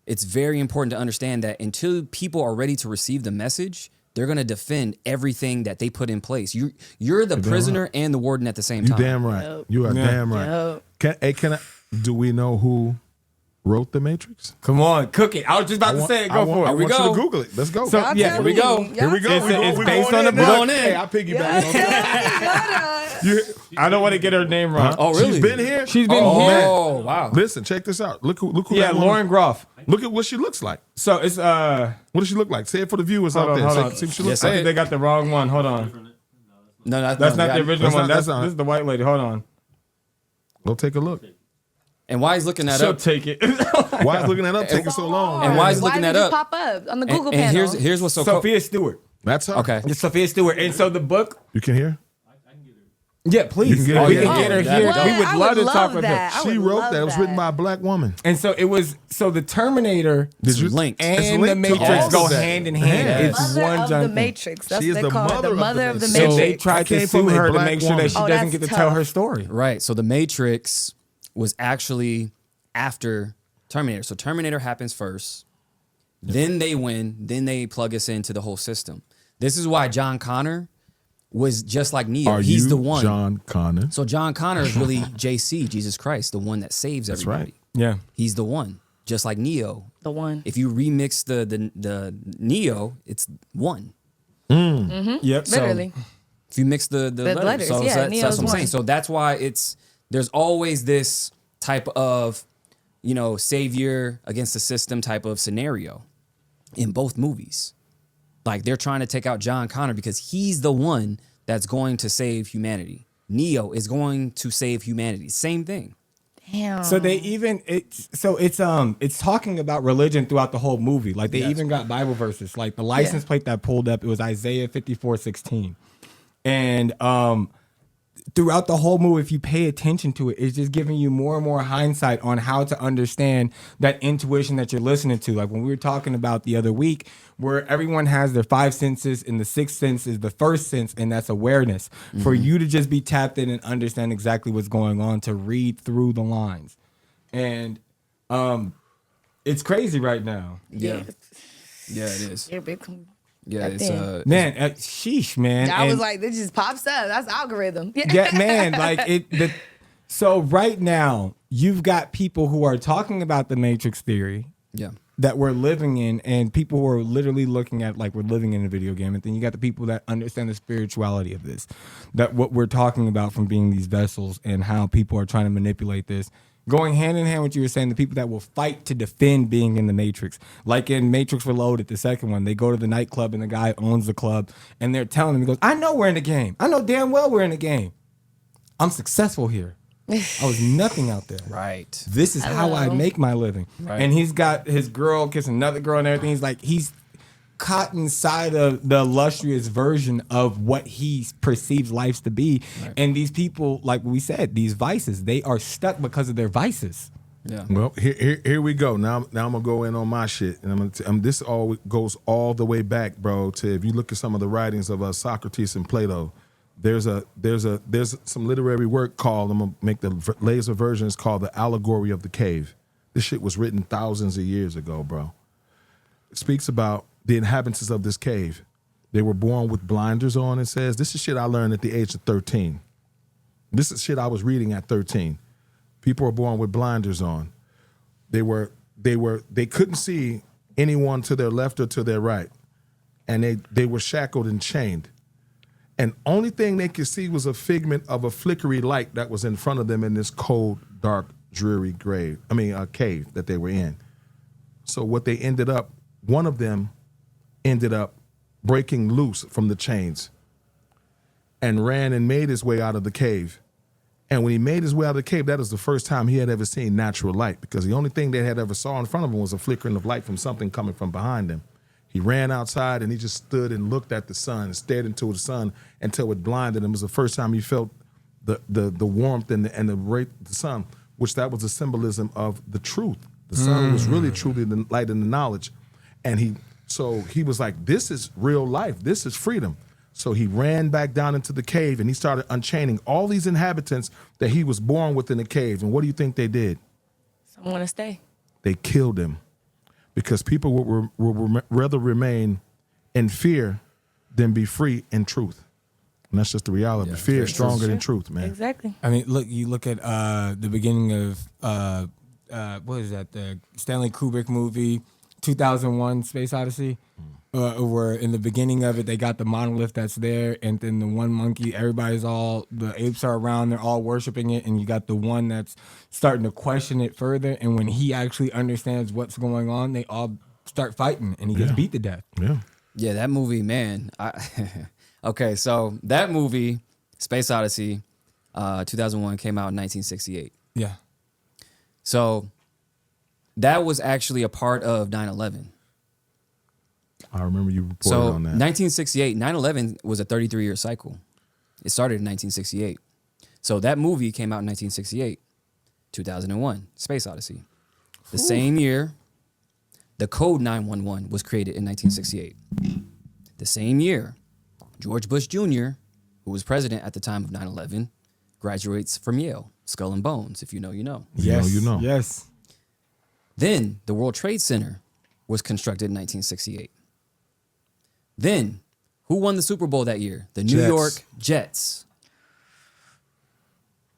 It's very important to understand that until people are ready to receive the message, they're gonna defend everything that they put in place. You're the prisoner and the warden at the same time. You damn right. Yep. You are damn right. Yep. Do we know who wrote The Matrix? Come on, cook it. I was just about to say it. Go for it. I want you go. to Google it. Let's go. So, Y'all yeah, tell here we me. go. Y'all Here we go. tell It's me. based on the We're book. going in. Hey, I piggyback. I don't want to get her name wrong. Oh, really? She's been here. She's been Oh, here. wow. Listen, check this out. Look who. Yeah, that woman- Lauren Groff. Look at what she looks like. So it's What does she look like? Say it for the viewers hold out on, there. hold Say, on. see what she Yes, looks say I like. think they got the wrong one. Hold on. No, That's not the original That's one. not- This that's not- is the white lady. Hold on. Go take a look. And why he's looking that She'll up? take it. Why is looking that up taking so long? And why is he looking did that it up? pop up on the Google And panel? here's what's so cool. Sophia Stewart. That's her. Okay. It's Sophia Stewart. And so the book. You can hear? Yeah, please. You can get her we here. can get her Oh, here. that- We would I love to talk love with that. her. I She would wrote love that. It was written by a black woman. And so it was. So the Terminator Did you linked. It's and the linked to Matrix all go of that. hand in hand. Yeah. It's Mother one of the giant thing. Matrix. That's She is what they the call it. mother The of mother the of the Matrix. So they Matrix. tried I came to from sue a her to black make sure that woman. she Oh, doesn't that's get to tell tough. her story. Right. So the Matrix was actually after Terminator. So Terminator happens first. Then they win. Then they plug us into the whole system. This is why John Connor was just like Neo. Are He's you the one. John Connor? So John Connor is really JC, Jesus Christ, the one that saves That's everybody. right. Yeah. He's the one, just like Neo. The one. If you remix the Neo, it's one. Yep. So- Literally. If you mix the letters, so yeah, that's Neo's what I'm saying. one. So that's why there's always this type of, savior against the system type of scenario in both movies. Like they're trying to take out John Connor because he's the one that's going to save humanity. Neo is going to save humanity. Same thing. Damn. So they even it's talking about religion throughout the whole movie. Like they even got Bible verses. Like the license plate that pulled up, it was Isaiah 54:16. And throughout the whole movie, if you pay attention to it, it's just giving you more and more hindsight on how to understand that intuition that you're listening to. Like when we were talking about the other week, where everyone has their five senses, and the sixth sense is the first sense, and that's awareness. For you to just be tapped in and understand exactly what's going on, to read through the lines. And it's crazy right now. Yeah. Yeah, it is. Yeah, bitch. Yeah, That it's thing. Man, sheesh, man. I was And- like, this just pops up. That's algorithm. yeah, man, like so right now, you've got people who are talking about the Matrix theory Yeah. that we're living in, and people who are literally looking at like we're living in a video game. And then you got the people that understand the spirituality of this, that what we're talking about from being these vessels and how people are trying to manipulate this. Going hand in hand with what you were saying, the people that will fight to defend being in the Matrix. Like in Matrix Reloaded, the second one, they go to the nightclub and the guy owns the club and they're telling him, he goes, I know we're in the game. I know damn well we're in the game. I'm successful here. I was nothing out there. Right. This is how I make my living. Right. And he's got his girl kissing another girl and everything. He's like, he's caught inside of the illustrious version of what he perceives life to be. Right. And these people, like we said, these vices, they are stuck because of their vices. Yeah. Well, here we go. Now I'm gonna go in on my shit, and this all goes all the way back, bro. To if you look at some of the writings of Socrates and Plato, there's some literary work called, I'm gonna make the laser version, is called The Allegory of the Cave. This shit was written thousands of years ago, bro. It speaks about the inhabitants of this cave. They were born with blinders on. It says, this is shit I learned at the age of 13. This is shit I was reading at 13. People were born with blinders on. They couldn't see anyone to their left or to their right. And they were shackled and chained. And only thing they could see was a figment of a flickery light that was in front of them in this cold, dark, dreary cave that they were in. So what they ended up, one of them ended up breaking loose from the chains and ran and made his way out of the cave. And when he made his way out of the cave, that was the first time he had ever seen natural light, because the only thing they had ever saw in front of him was a flickering of light from something coming from behind him. He ran outside and he just stood and looked at the sun and stared into the sun until it blinded him. It was the first time he felt the warmth and the sun, which that was a symbolism of the truth. The sun was really truly the light and the knowledge. And he was like, this is real life. This is freedom. So he ran back down into the cave and he started unchaining all these inhabitants that he was born within the cave. And what do you think they did? Some want to stay. They killed him, because people will rather remain in fear than be free in truth. And that's just the reality. Yeah, Fear is stronger than truth, man. Exactly. I mean, you look at the beginning of what is that? The Stanley Kubrick movie, 2001: Space Odyssey, where in the beginning of it they got the monolith that's there, and then the one monkey, the apes are around, they're all worshiping it, and you got the one that's starting to question it further, and when he actually understands what's going on, they all start fighting, and he gets beat to death. Yeah. Yeah, that movie, man. Okay, so that movie, Space Odyssey, 2001, came out in 1968. Yeah. So that was actually a part of 9/11. I remember you reported So on that. 1968, 9/11 was a 33-year cycle. It started in 1968. So that movie came out in 1968. 2001, Space Odyssey. The same year, the code 911 was created in 1968. The same year, George Bush Jr., who was president at the time of 9/11, graduates from Yale, Skull and Bones. If you know, you know. You know. Yes. Then the World Trade Center was constructed in 1968. Then, who won the Super Bowl that year? The New Jets. York Jets.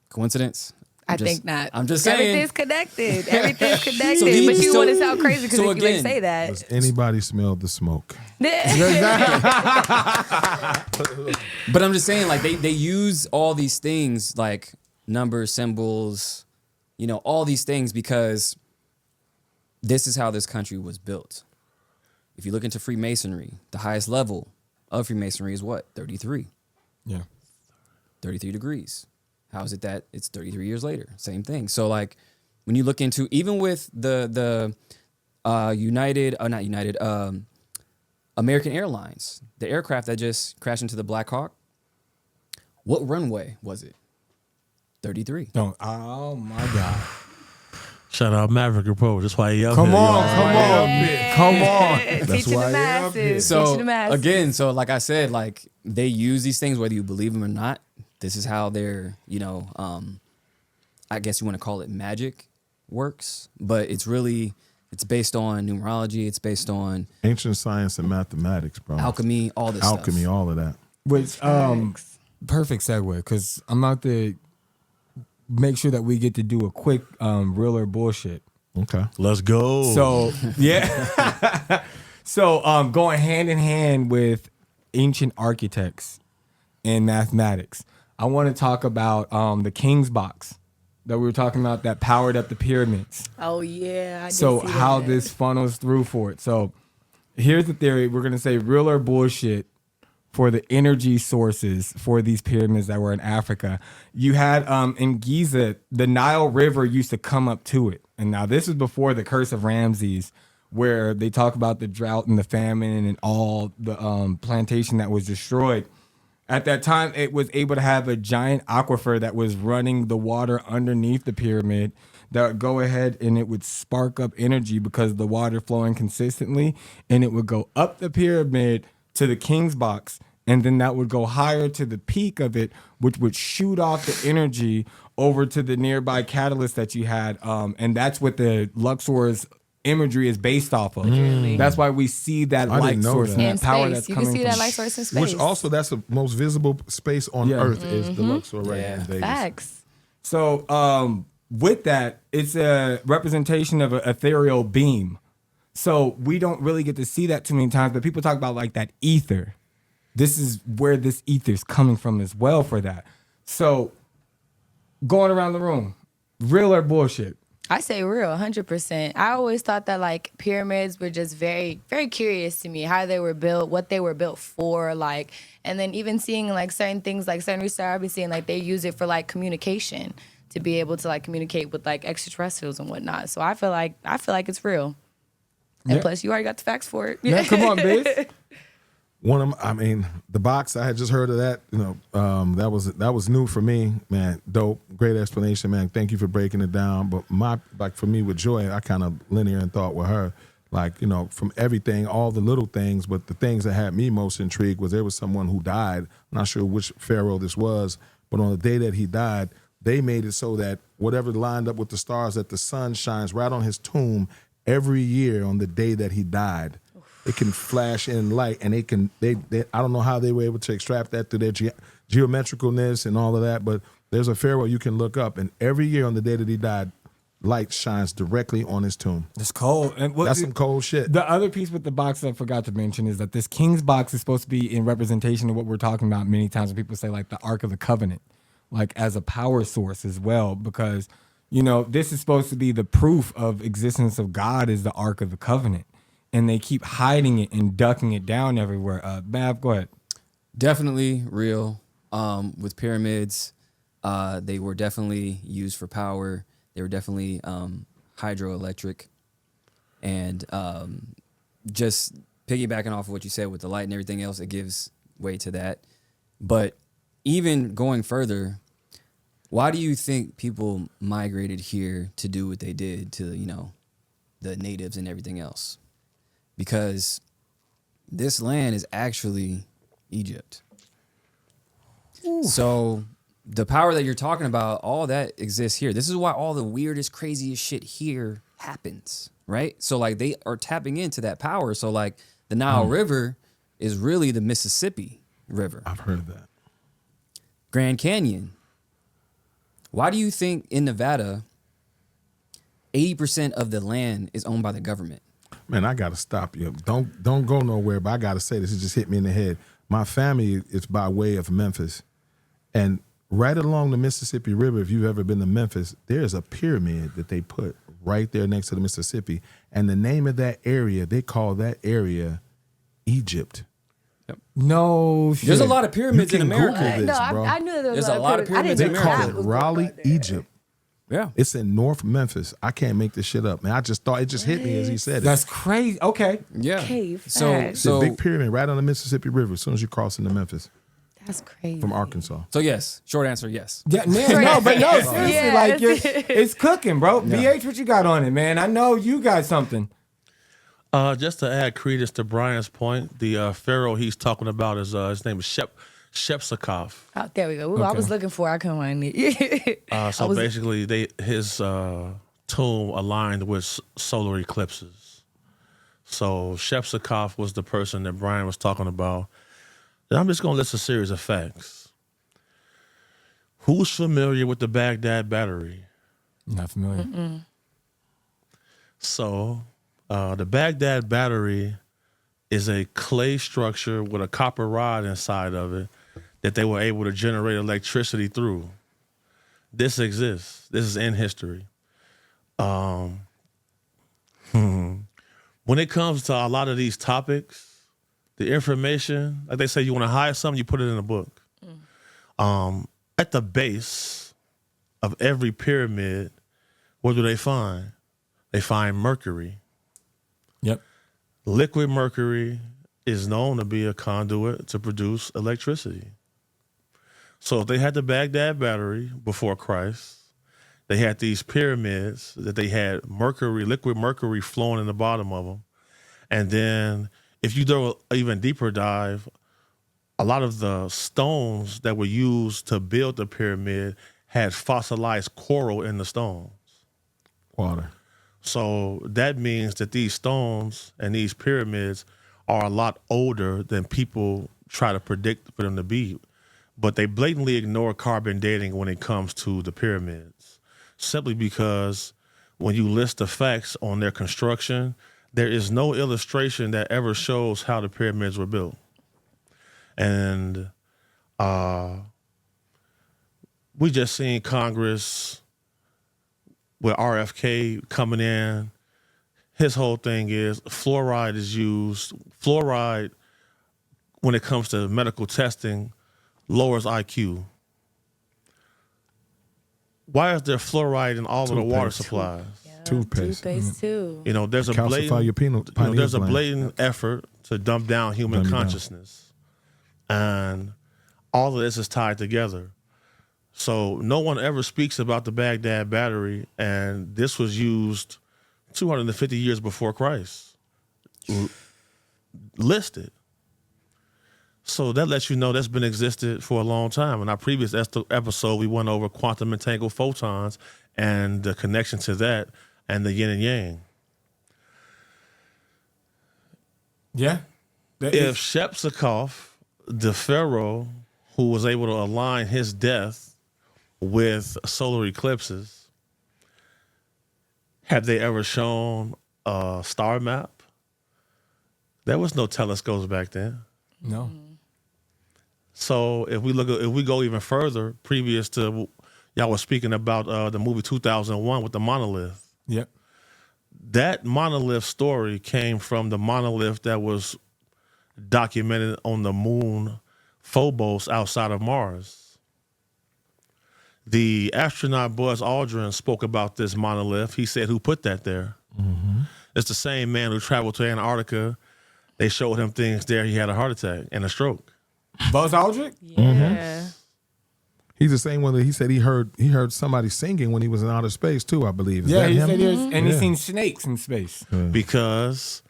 Coincidence? I think not. I'm just saying. Everything's connected. Everything's connected. So but you so- want to sound crazy because so you like again- say that. Does anybody smell the smoke? But I'm just saying, like, they use all these things, like numbers, symbols, all these things, because this is how this country was built. If you look into Freemasonry, the highest level of Freemasonry is what? 33. Yeah. 33 degrees. How is it that it's 33 years later? Same thing. So, like, when you look into, even with the American Airlines, the aircraft that just crashed into the Black Hawk, what runway was it? 33. Don't. Oh my God. Shout out Maverick Report. That's why he up Come here. on, y'all. come on. Teaching why the you're up here. masses. So Teaching the masses. again, so like I said, like, they use these things whether you believe them or not. This is how their, I guess you want to call it magic works, but it's based on numerology. It's based on Ancient science and mathematics, bro. alchemy, all this stuff. Alchemy, all of that. Which perfect segue, because I'm about to make sure that we get to do a quick real or bullshit. Okay. Let's go. So yeah. So going hand in hand with ancient architects and mathematics, I want to talk about the King's box that we were talking about that powered up the pyramids. Oh yeah. I did So see how that. this funnels through for it. So here's the theory. We're gonna say real or bullshit for the energy sources for these pyramids that were in Africa. You had in Giza, the Nile River used to come up to it. And now this is before the curse of Ramses, where they talk about the drought and the famine and all the plantation that was destroyed. At that time, it was able to have a giant aquifer that was running the water underneath the pyramid that would go ahead and it would spark up energy because of the water flowing consistently, and it would go up the pyramid to the King's box, and then that would go higher to the peak of it, which would shoot off the energy over to the nearby catalyst that you had, and that's what the Luxor's imagery is based off of. That's why we see that I light didn't know source that. and In that power space, that's you coming can see from that light source in space. Which also, that's the most visible space on Yeah. Earth is the Luxor right in Vegas. Facts. So with that, it's a representation of an ethereal beam. So we don't really get to see that too many times, but people talk about like that ether. This is where this ether is coming from as well for that. So going around the room, real or bullshit? I say real, 100%. I always thought that like pyramids were just very, very curious to me, how they were built, what they were built for, like, and then even seeing like certain things, like certain research I've been seeing, like they use it for like communication to be able to like communicate with like extraterrestrials and whatnot. So I feel like it's real. And Yeah. plus, you already got the facts for it. Yeah, come on, Biz. The box, I had just heard of that. That was new for me, man. Dope, great explanation, man. Thank you for breaking it down. But for me with Joy, I kind of linear in thought with her. Like, from everything, all the little things, but the things that had me most intrigued was there was someone who died. I'm not sure which pharaoh this was, but on the day that he died, they made it so that whatever lined up with the stars, that the sun shines right on his tomb every year on the day that he died. It can flash in light, and they I don't know how they were able to extract that through their geometricalness and all of that, but there's a pharaoh you can look up, and every year on the day that he died, light shines directly on his tomb. It's cold. And That's some cold shit. The other piece with the box I forgot to mention is that this king's box is supposed to be in representation of what we're talking about many times when people say like the Ark of the Covenant, like as a power source as well, because this is supposed to be the proof of existence of God is the Ark of the Covenant. And they keep hiding it and ducking it down everywhere. Mav, go ahead. Definitely real. With pyramids, they were definitely used for power. They were definitely hydroelectric. And just piggybacking off of what you said with the light and everything else, it gives way to that. But even going further, why do you think people migrated here to do what they did to, the natives and everything else? Because this land is actually Egypt. Ooh. So the power that you're talking about, all that exists here. This is why all the weirdest, craziest shit here happens, right? So like they are tapping into that power. So like the Nile River is really the Mississippi River. I've heard of that. Grand Canyon. Why do you think in Nevada, 80% of the land is owned by the government? Man, I gotta stop you. Don't go nowhere, but I gotta say this. It just hit me in the head. My family is by way of Memphis. And right along the Mississippi River, if you've ever been to Memphis, there's a pyramid that they put right there next to the Mississippi. And the name of that area, they call that area Egypt. No shit. There's a lot of pyramids You in can America. Google this, bro. I knew there was There's a lot of pyramids They in call America. it Raleigh, Egypt. Yeah. It's in North Memphis. I can't make this shit up, man. I just thought it just hit me as he said it. That's crazy. Okay. Yeah. Okay, So facts. It's a big pyramid right on the Mississippi River as soon as you cross into Memphis That's crazy. from Arkansas. So yes, short answer, yes. Yeah, man, no, but no, seriously, Yeah, like that's it's cooking, bro. BH, what you got on it, man? I know you got something. Just to add credence to Brian's point, the pharaoh he's talking about is his name is Shepsakov. Oh, there we go. Ooh, I was looking for. I couldn't find it. So basically, his tomb aligned with solar eclipses. So Shepsakov was the person that Brian was talking about. And I'm just going to list a series of facts. Who's familiar with the Baghdad battery? Not familiar. So the Baghdad battery is a clay structure with a copper rod inside of it that they were able to generate electricity through. This exists. This is in history. When it comes to a lot of these topics, the information, like they say, you want to hide something, you put it in a book. At the base of every pyramid, what do they find? They find mercury. Yep. Liquid mercury is known to be a conduit to produce electricity. So if they had the Baghdad battery before Christ, they had these pyramids that they had mercury, liquid mercury flowing in the bottom of them. And then if you do an even deeper dive, a lot of the stones that were used to build the pyramid had fossilized coral in the stones. Water. So that means that these stones and these pyramids are a lot older than people try to predict for them to be. But they blatantly ignore carbon dating when it comes to the pyramids, simply because when you list the facts on their construction, there is no illustration that ever shows how the pyramids were built. And we just seen Congress with RFK coming in. His whole thing is fluoride is used. Fluoride, when it comes to medical testing, lowers IQ. Why is there fluoride in all of the water Toothpaste. supplies? Toothpaste too. You know, there's a Calcify your blatant, pineal there's a gland. blatant effort to dumb down human Dumb it down. consciousness, and all of this is tied together. So no one ever speaks about the Baghdad battery, and this was used 250 years before Christ. Listed. So that lets you know that's been existed for a long time. In our previous episode, we went over quantum entangled photons and the connection to that and the yin and yang. Yeah. If Shepsakov, the pharaoh who was able to align his death with solar eclipses, have they ever shown a star map? There was no telescopes back then. No. So if we go even further, previous to y'all were speaking about the movie 2001 with the monolith. Yep. That monolith story came from the monolith that was documented on the moon Phobos outside of Mars. The astronaut Buzz Aldrin spoke about this monolith. He said, "Who put that there?" Mm-hmm. It's the same man who traveled to Antarctica. They showed him things there. He had a heart attack and a stroke. Buzz Aldrin? Yeah. He's the same one that he said he heard somebody singing when he was in outer space too, I believe. Is Yeah, that he him? said he was, and he Yeah. seen snakes in space. Because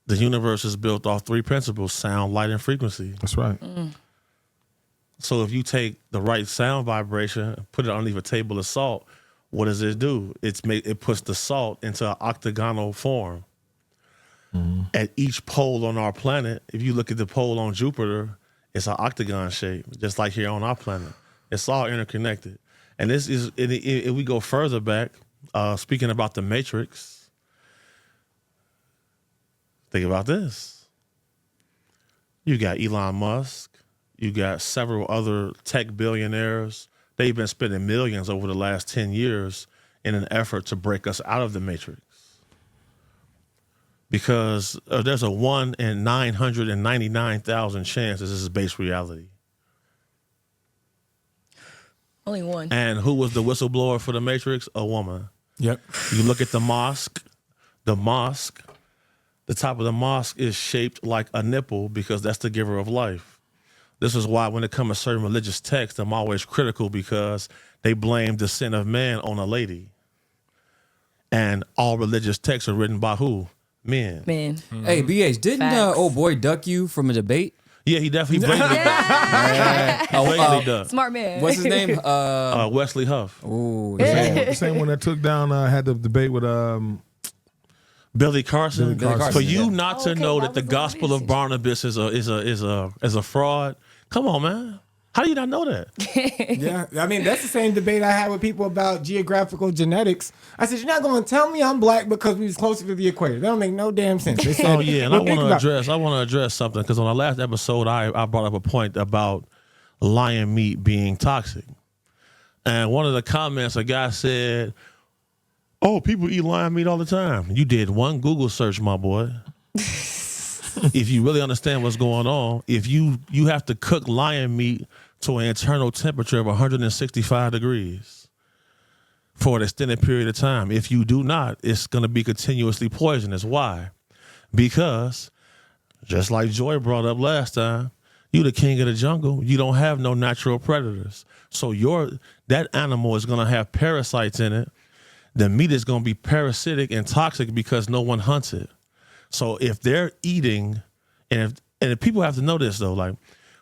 the universe is built off three principles: sound, light, and frequency. That's right. So if you take the right sound vibration and put it underneath a table of salt, what does it do? It puts the salt into an octagonal form. At each pole on our planet, if you look at the pole on Jupiter, it's an octagon shape, just like here on our planet. It's all interconnected. And this is, if we go further back, speaking about the Matrix, think about this. You got Elon Musk. You got several other tech billionaires. They've been spending millions over the last 10 years in an effort to break us out of the Matrix. Because there's a 1 in 999,000 chance this is base reality. Only one. And who was the whistleblower for the Matrix? A woman. Yep. You look at the mosque, the top of the mosque is shaped like a nipple because that's the giver of life. This is why when it comes to certain religious texts, I'm always critical because they blame the sin of man on a lady. And all religious texts are written by who? Men. Man. Hey, BH, didn't Facts. old boy duck you from a debate? Yeah, he definitely blatantly does. Smart man. What's his name? Wesley Huff. Oh, The same one that took down had the debate with Billy Carson. Billy Carson, For you yeah. not to Okay, know that that the was the gospel of reason. Barnabas is a fraud. Come on, man. How do you not know that? Yeah, I mean, that's the same debate I had with people about geographical genetics. I said, you're not going to tell me I'm black because we was closer to the equator. That don't make no damn sense. They said, Oh yeah, and I well, think want to about- address something because on our last episode, I brought up a point about lion meat being toxic, and one of the comments, a guy said, "Oh, people eat lion meat all the time." You did one Google search, my boy. If you really understand what's going on, if you have to cook lion meat to an internal temperature of 165 degrees for an extended period of time. If you do not, it's going to be continuously poisonous. Why? Because, just like Joy brought up last time, you the king of the jungle. You don't have no natural predators. So that animal is going to have parasites in it. The meat is going to be parasitic and toxic because no one hunts it. So if they're eating, and if people have to know this though, like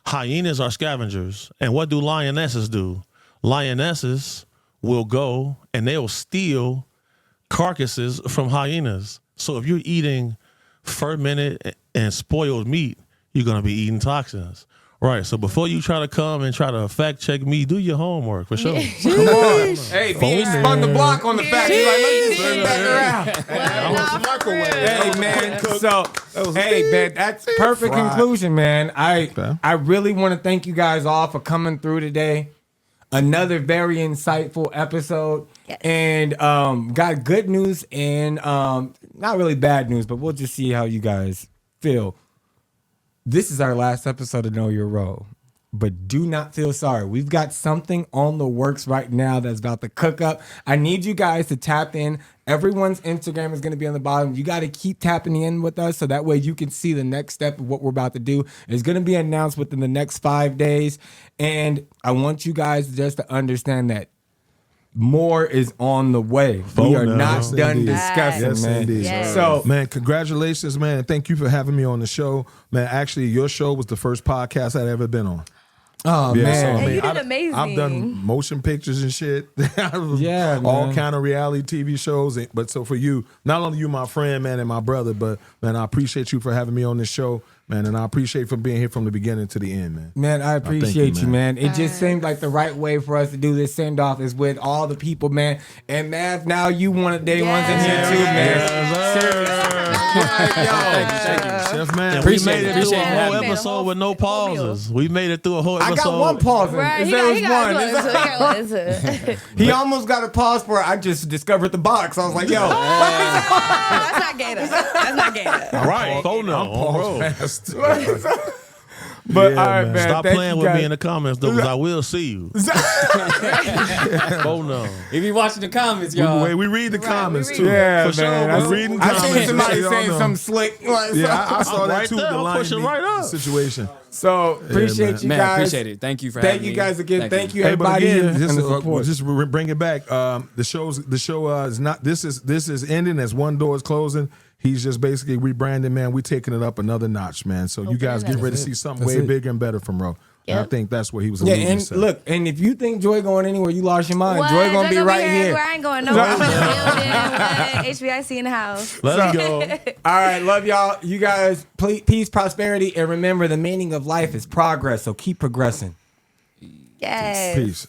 Hyenas are scavengers. And what do lionesses do? Lionesses will go and they'll steal carcasses from hyenas. So if you're eating fermented and spoiled meat, you're going to be eating toxins. Right. So before you try to come and try to fact check me, do your homework for sure. Come on. Hey, B spun the block on the fact. He's like, let me sit back around. Hey, man. So, hey, man, that's perfect conclusion, man. I really want to thank you guys all for coming through today. Another very insightful episode. Yes. And got good news and not really bad news, but we'll just see how you guys feel. This is our last episode of Know Your Role, but do not feel sorry. We've got something on the works right now that's about to cook up. I need you guys to tap in. Everyone's Instagram is going to be on the bottom. You got to keep tapping in with us so that way you can see the next step of what we're about to do. It's going to be announced within the next 5 days. And I want you guys just to understand that more is on the way. We are not done discussing, Yes, man. indeed. Yes. So, Man, congratulations, man. And thank you for having me on the show. Man, actually, your show was the first podcast I'd ever been on. oh, Yeah, man. so, I And mean, you did I've amazing. done motion pictures and shit. Yeah, all man. kind of reality TV shows. But so for you, not only you, my friend, man, and my brother, but man, I appreciate you for having me on this show, man, and I appreciate for being here from the beginning to the end, man. Man, I appreciate you, you, man. man. It just seemed like the right way for us to do this send off is with all the people, man. And Mav, now you one of the day ones in here too, man. Seriously. Thank you, Chef, man. And we Appreciate made it. it through Appreciate a whole it. episode with no pauses. We made it through a whole I episode. got one pause. Right, There he was got one. one. He almost got a pause for it. I just discovered the box. I was like, yo. That's not gay. That's not gay. Right. Oh no. Fast. But Yeah, all right, man. man. Stop thank playing you with guys. me in the comments though, because I will see you. Oh no. If you watching the comments, y'all. We read the comments we too. read Yeah, For sure, man. we're reading I seen comments. somebody Y'all saying know. something slick. Like, Yeah, I saw I'm that right too. there. The I'm line pushing beat right up. situation. So appreciate man. you Man, guys. appreciate it. Thank you for having Thank me. you guys again. Thank you Hey, but everybody again, and the support. just bring it back. The show is not. This is ending as one door is closing. He's just basically rebranding, man. We taking it up another notch, man. So you guys get ready to see something way bigger and better from Ro. And I Yep. think that's what he was Yeah, alluding and to. look, and if you think Joy going anywhere, you lost your mind. What? Joy gonna be right here. Where I ain't going nowhere. I'm in the building. HBIC in the house. Let's go. All right, love y'all. You guys, peace, prosperity, and remember the meaning of life is progress. So keep progressing. Yes. Peace.